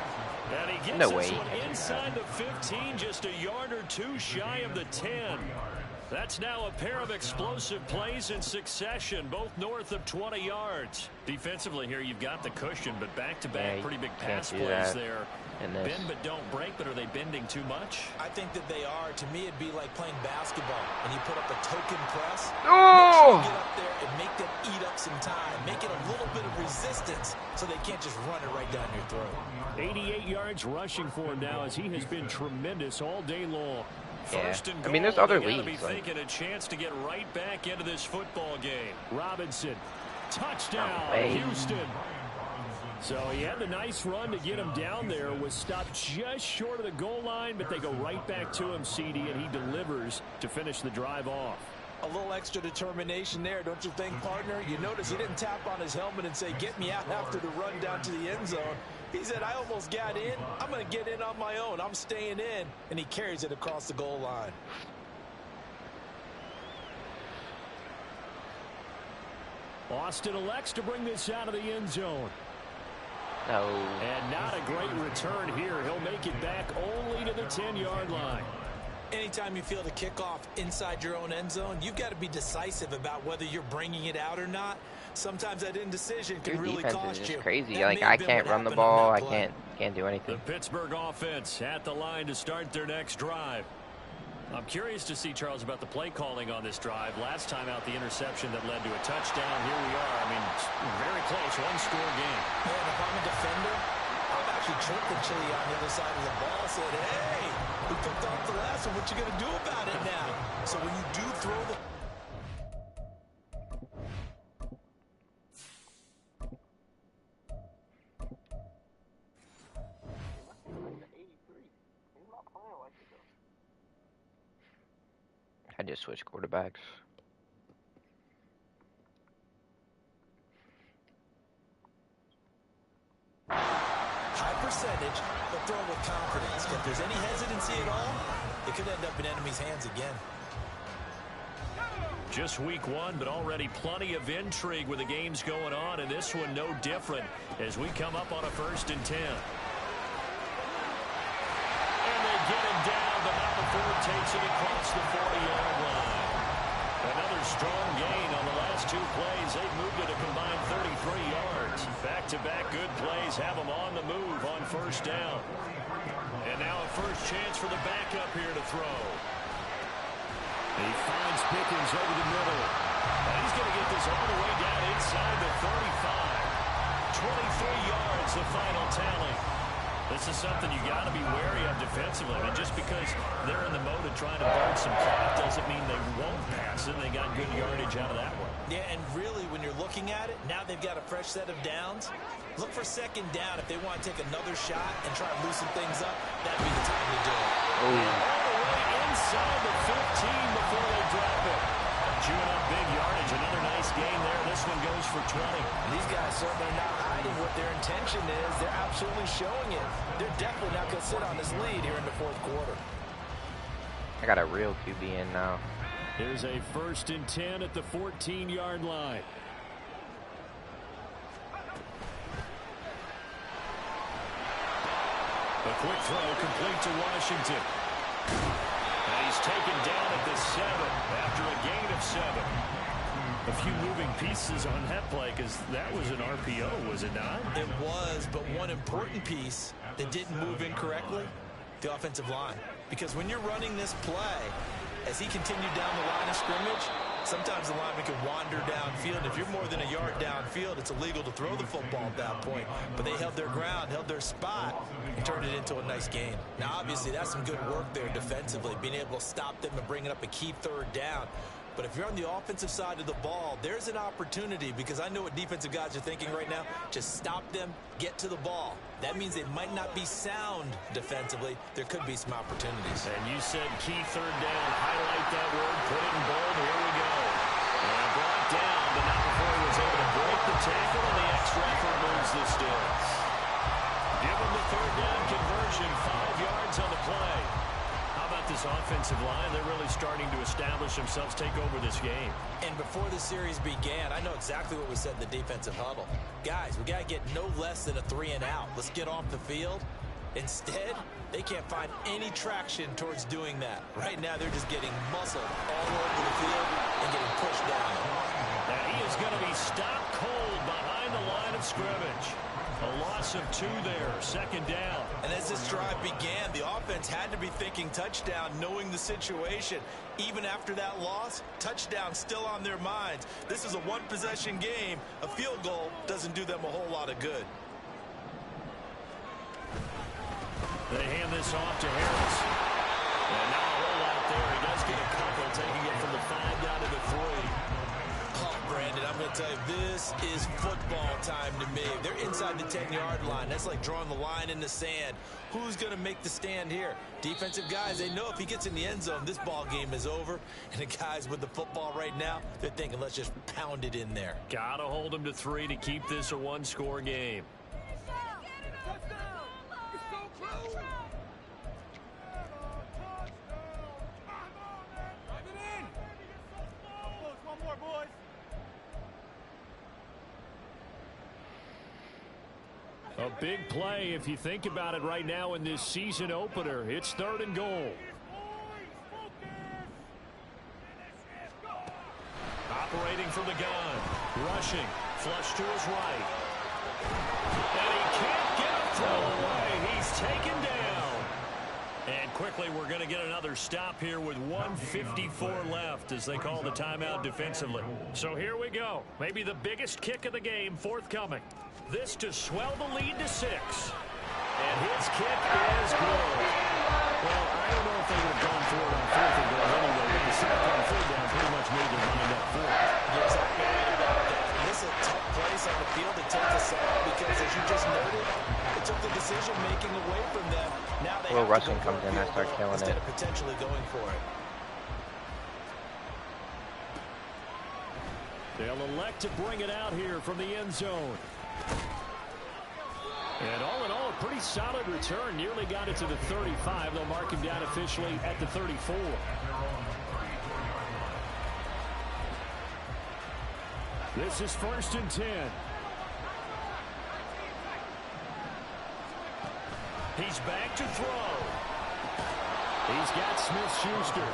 And he gets this one inside the 15, just a yard or 2 shy of the 10. That's now a pair of explosive plays in succession, both north of 20 yards. Defensively here, you've got the cushion, but back-to-back pretty big pass plays there. Bend but don't break, but are they bending too much? I think that they are. To me, it'd be like playing basketball, and you put up a token press. Oh! Make sure you get up there and make them eat up some time. Make it a little bit of resistance so they can't just run it right down your throat. 88 yards rushing for him now as he has been tremendous all day long. Yeah. First and goal, I mean, there's other they gotta leagues. be thinking a chance to get right back into this football game. Robinson, touchdown, Houston. So he had the nice run to get him down there, was stopped just short of the goal line, but they go right back to him, CD, and he delivers to finish the drive off. A little extra determination there, don't you think, partner? You notice he didn't tap on his helmet and say, get me out after the run down to the end zone. He said, I almost got in. I'm going to get in on my own. I'm staying in. And he carries it across the goal line. Austin elects to bring this out of the end zone. No. And not a great return here. He'll make it back only to the 10-yard line. Anytime you feel the kickoff inside your own end zone, you've got to be decisive about whether you're bringing it out or not. Sometimes that indecision can really cost you. Your defense is crazy. That Like, may have I been can't what run the happened on ball. that I play. can't do anything. The Pittsburgh offense at the line to start their next drive. I'm curious to see, Charles, about the play calling on this drive. Last time out, the interception that led to a touchdown. Here we are. I mean, very close, one-score game. Man, if I'm a defender, I'm actually tripping Chili on the other side of the ball. Said, hey, we picked off the last one. What you going to do about it now? So when you do throw the... I just switched quarterbacks. High percentage, but throw with confidence. If there's any hesitancy at all, it could end up in enemy's hands again. Just week 1, but already plenty of intrigue with the games going on, and this one no different as we come up on a 1st and 10. And they get him down, but not before it takes it across the 40-yard line. Another strong gain on the last 2 plays. They've moved it a combined 33 yards. Back-to-back good plays have them on the move on first down. And now a first chance for the backup here to throw. He finds Pickens over the middle. And he's going to get this all the way down inside the 35. 23 yards, the final tally. This is something you got to be wary of defensively. I mean, just because they're in the mode of trying to burn some clock doesn't mean they won't pass it. They got good yardage out of that one. Yeah, and really, when you're looking at it, now they've got a fresh set of downs. Look for second down. If they want to take another shot and try to loosen things up, that'd be the time to do it. All the way inside the 15 before they drop it. Chewing up big yardage. Another nice gain there. This one goes for 20. These guys certainly are not hiding what their intention is. They're absolutely showing it. They're definitely not going to sit on this lead here in the fourth quarter. I got a real QB in now. Here's a 1st and 10 at the 14-yard line. A quick throw complete to Washington. And he's taken down at the 7 after a gain of 7. A few moving pieces on that play because that was an RPO, was it not? It was, but one important piece that didn't move incorrectly, the offensive line. Because when you're running this play, as he continued down the line of scrimmage, sometimes the lineman can wander downfield. If you're more than a yard downfield, it's illegal to throw the football at that point. But they held their ground, held their spot, and turned it into a nice gain. Now, obviously, that's some good work there defensively, being able to stop them and bringing up a key 3rd down. But if you're on the offensive side of the ball, there's an opportunity, because I know what defensive guys are thinking right now. Just stop them, get to the ball. That means they might not be sound defensively. There could be some opportunities. And you said key 3rd down. Highlight that word. Put it in bold. Here we go. And brought down, but not before he was able to break the tackle, and the extra effort moves the sticks. Give him the 3rd down conversion. 5 yards on the play. How about this offensive line? They're really starting to establish themselves, take over this game. And before the series began, I know exactly what we said in the defensive huddle. Guys, we got to get no less than a 3 and out. Let's get off the field. Instead, they can't find any traction towards doing that. Right now, they're just getting muscled all over the field and getting pushed down. And he is going to be stopped cold behind the line of scrimmage. A loss of 2 there, 2nd down. And as this drive began, the offense had to be thinking touchdown, knowing the situation. Even after that loss, touchdown still on their minds. This is a 1-possession game. A field goal doesn't do them a whole lot of good. They hand this off to Harris. And now a roll out there. He does get a couple, taking it from the 5 down to the 3. Oh, Brandon, I'm going to tell you, this is football time to me. They're inside the 10-yard line. That's like drawing the line in the sand. Who's going to make the stand here? Defensive guys, they know if he gets in the end zone, this ball game is over. And the guys with the football right now, they're thinking, let's just pound it in there. Got to hold him to 3 to keep this a 1-score game. A big play if you think about it right now in this season opener. It's 3rd and goal. Operating from the gun. Rushing. Flush to his right. And he can't get a throw away. He's taken down. And quickly we're going to get another stop here with 1:54 left as they call the timeout defensively. So here we go. Maybe the biggest kick of the game forthcoming. This to swell the lead to 6. And his kick is good. Well, I don't know if they would have gone for it on 4th and goal anyway, but the sack on 3rd down pretty much made their mind up for it. You're exactly right about that. And this is a tough place on the field to take the sack because, as you just noted, it took the decision-making away from them. Now they have Rushing to go comes in, I start killing it. instead of potentially going for it. They'll elect to bring it out here from the end zone. And all in all, a pretty solid return. Nearly got it to the 35. They'll mark him down officially at the 34. This is 1st and 10. He's back to throw. He's got Smith-Schuster.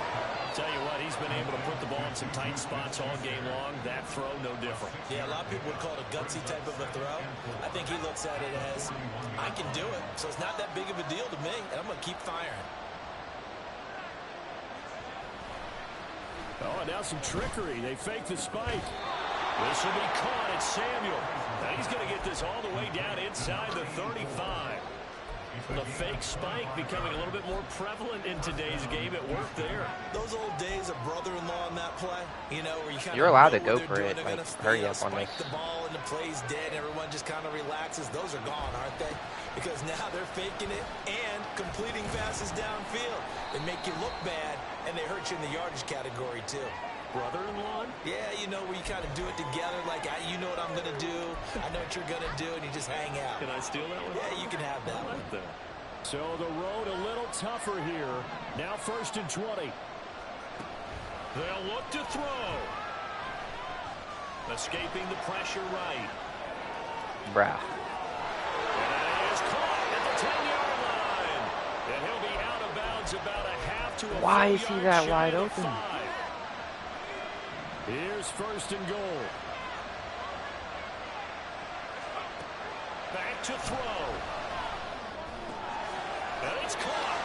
Tell you what, he's been able to put the ball in some tight spots all game long. That throw, no different. Yeah, a lot of people would call it a gutsy type of a throw. I think he looks at it as, I can do it, so it's not that big of a deal to me, and I'm going to keep firing. Oh, and now some trickery. They fake the spike. This will be caught. It's Samuel. Now he's going to get this all the way down inside the 35. The fake spike becoming a little bit more prevalent in today's game. It worked there. Those old days of brother-in-law in that play, you know, where you kind You're of allowed to know go what for they're it. doing. Like, hurry up on spike this. the ball and the play's dead. Everyone just kind of relaxes. Those are gone, aren't they? Because now they're faking it and completing passes downfield. They make you look bad, and they hurt you in the yardage category, too. Brother-in-law? Yeah, you know, where you kind of do it together, like, you know what I'm going to do, I know what you're going to do, and you just hang out. Can I steal that one? Yeah, you can have that one. So the road a little tougher here. Now 1st and 20. They'll look to throw. Escaping the pressure right. Bruh. And it is caught at the 10-yard line. And he'll be out of bounds about a half to a Why is he that shy wide of open? 5. Here's 1st and goal. Back to throw. And it's caught.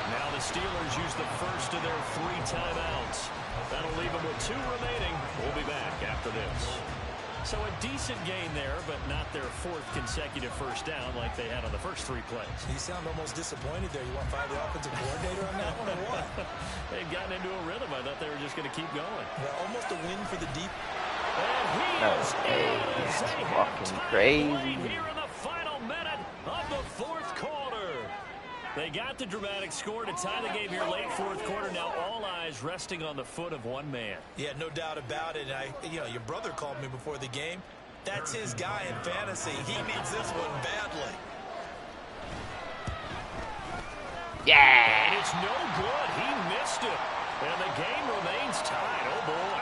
Now the Steelers use the first of their 3 timeouts. That'll leave them with 2 remaining. We'll be back after this. So a decent gain there, but not their 4th consecutive first down like they had on the first 3 plays. You sound almost disappointed there. You want to fire the offensive coordinator on that one or what? They've gotten into a rhythm. I thought they were just going to keep going. Well, almost a win for the deep. And he is Hey, in. that's They have fucking tied crazy. right here in the final minute of the 4th quarter. They got the dramatic score to tie the game here late 4th quarter. Now all eyes resting on the foot of one man. Yeah, no doubt about it. Your brother called me before the game. That's his guy in fantasy. He needs this one badly. Yeah. And it's no good. He missed it. And the game remains tied. Oh, boy.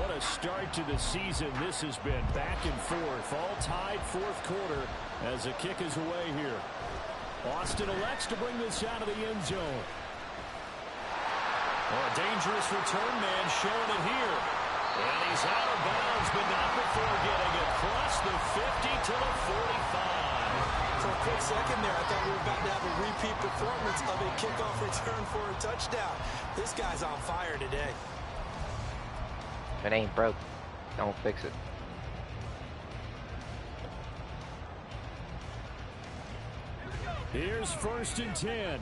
What a start to the season this has been. Back and forth. All tied 4th quarter as the kick is away here. Austin elects to bring this out of the end zone. Oh, a dangerous return man showing it here. And he's out of bounds, but not before getting across the 50 to the 45. For a quick second there, I thought we were about to have a repeat performance of a kickoff return for a touchdown. This guy's on fire today. If it ain't broke, don't fix it. Here's 1st and 10.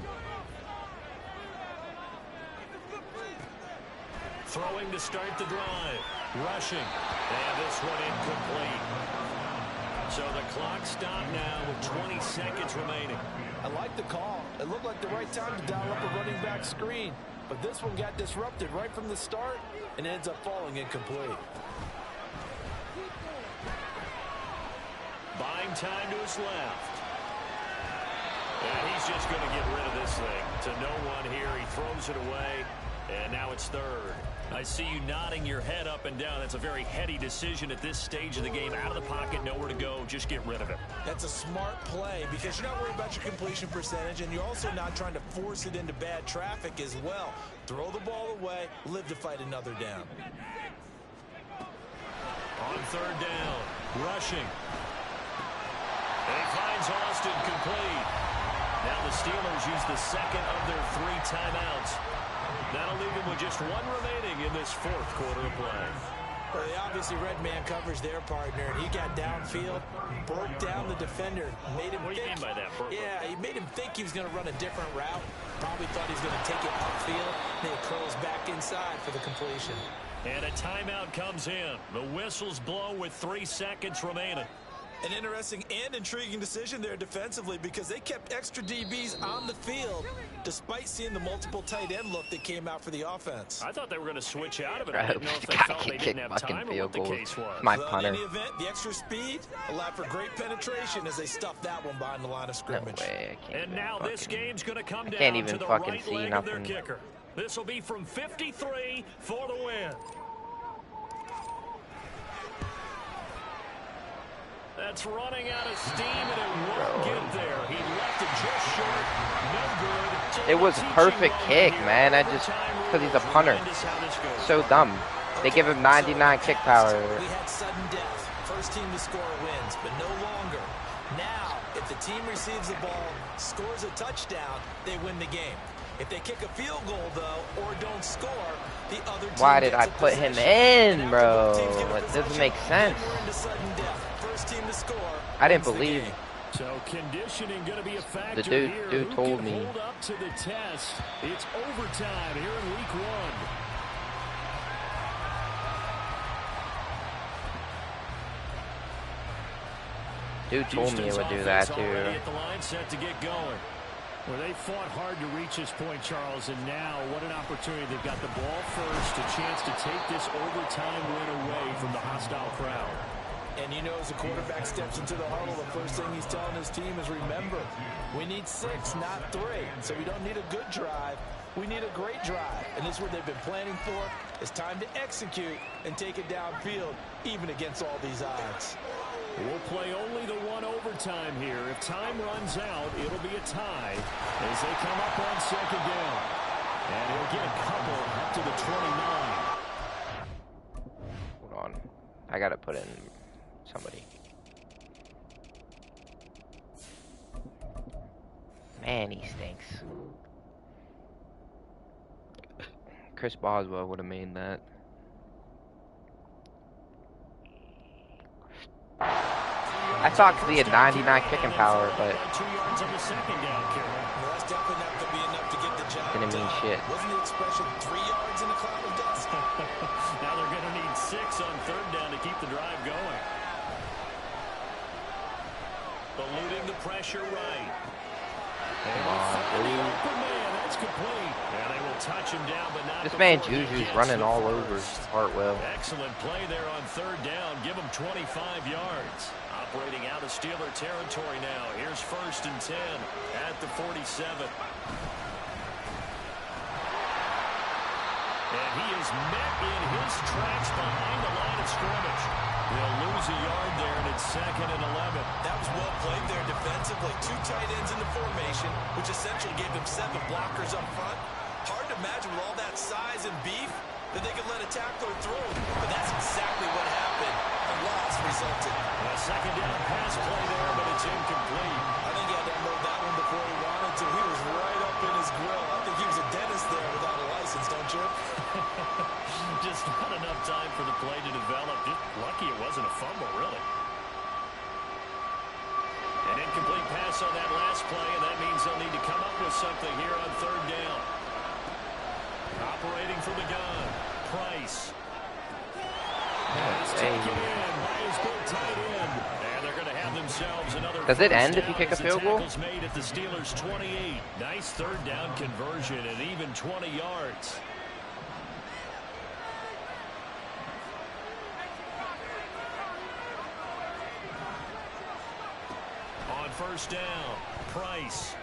Throwing to start the drive. Rushing. And this one incomplete. So the clock stopped now with 20 seconds remaining. I like the call. It looked like the right time to dial up a running back screen. But this one got disrupted right from the start and ends up falling incomplete. Buying time to his left. And he's just going to get rid of this thing. To no one here. He throws it away. And now it's 3rd. I see you nodding your head up and down. That's a very heady decision at this stage of the game. Out of the pocket, nowhere to go. Just get rid of it. That's a smart play because you're not worried about your completion percentage, and you're also not trying to force it into bad traffic as well. Throw the ball away, live to fight another down. On 3rd down, rushing. And he finds Austin complete. Now the Steelers use the 2nd of their 3 timeouts. That'll leave him with just 1 remaining in this 4th quarter of play. Well, they obviously red man covers their partner, and he got downfield, broke down the defender, made him What do you mean by that? Yeah, he made him think he was going to run a different route. Probably thought he was going to take it upfield. Then he curls back inside for the completion. And a timeout comes in. The whistles blow with 3 seconds remaining. An interesting and intriguing decision there defensively because they kept extra DBs on the field despite seeing the multiple tight end look that came out for the offense. I thought they were going to switch out of it. I didn't know if they God, felt they kick didn't have fucking time or field what the goal. case was. My Well, punter. in any event, the extra speed allowed for great penetration as they stuffed that one behind the line of No scrimmage. way. I can't And even now this fucking- game's going to come down can't even to the fucking right see leg of their nothing. kicker. This will be from 53 for the win. That's running out of steam, and it won't get there. He left it just short. No good. It was a perfect kick, man. I just, because he's a punter. So dumb. They give him 99 kick power. We had sudden death. First team to score wins, but no longer. Now, if the team receives the ball, scores a touchdown, they win the game. If they kick a field goal, though, or don't score, the other team Why did I put him in, bro? It doesn't make sense. First team to score. I didn't believe. So conditioning going to be a factor The dude here. told Who can me. hold up to the test? It's overtime here in week 1. Dude told me it would do that too. At the line set to get going. Well, they fought hard to reach this point, Charles, and now what an opportunity. They've got the ball first, a chance to take this overtime win away from the hostile crowd. And you know, as the quarterback steps into the huddle, the first thing he's telling his team is, remember, we need 6, not 3. So we don't need a good drive. We need a great drive. And this is what they've been planning for. It's time to execute and take it downfield, even against all these odds. We'll play only the one overtime here. If time runs out, it'll be a tie as they come up on second down. And he'll get a couple up to the 29. Hold on. I gotta put in somebody. Man, he stinks. Chris Boswell would have made that. I thought because he had 99 kicking power, but 2 yards on the second down, Carroll. Well, that's definitely not going to be enough to get the job didn't mean done. shit. Wasn't the expression 3 yards in a cloud of dust? Now they're going to need 6 on third down to keep the drive going. Eluding the pressure right. Come on, dude. Open man, that's complete. And they will touch him down, but not This man before he Juju's gets running the all over first. Hartwell. Excellent play there on third down. Give him 25 yards. Operating out of Steeler territory now. Here's 1st and 10 at the 47. And he is met in his tracks behind the line of scrimmage. They'll lose a yard there, and it's 2nd and 11. That was well played there defensively. 2 tight ends in the formation, which essentially gave them 7 blockers up front. Hard to imagine with all that size and beef that they could let a tackler through. But that's exactly what happened. A loss resulted. A second down pass play there, but it's incomplete. I think he had to unload that one before he wanted to. He was right up in his grill. I think he was a dentist there without a license, don't you? Just not enough time for the play to develop. Just lucky it wasn't a fumble, really. An incomplete pass on that last play, and that means they'll need to come up with something here on third down. Operating from the gun, Price. He's taken in by his big tight end. And they're going to have themselves another. Does it end if you down kick a as the field goal? tackle's made at the Steelers' 28. Nice third down conversion and even 20 yards. On first down, Price.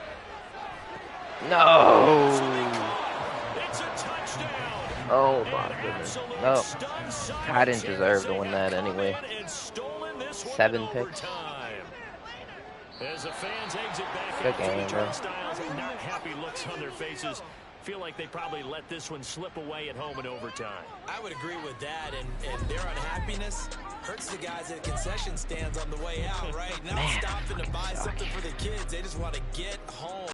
No. It's a touchdown. Oh my goodness. No. I didn't deserve to win that anyway. 7 picks. As the fans exit back Good after game, the bro. turnstiles, not happy looks on their faces. Feel like they probably let this one slip away at home in overtime. I would agree with that, and their unhappiness hurts the guys at concession stands on the way out, right? Not stopping to buy something for the kids. They just want to get home.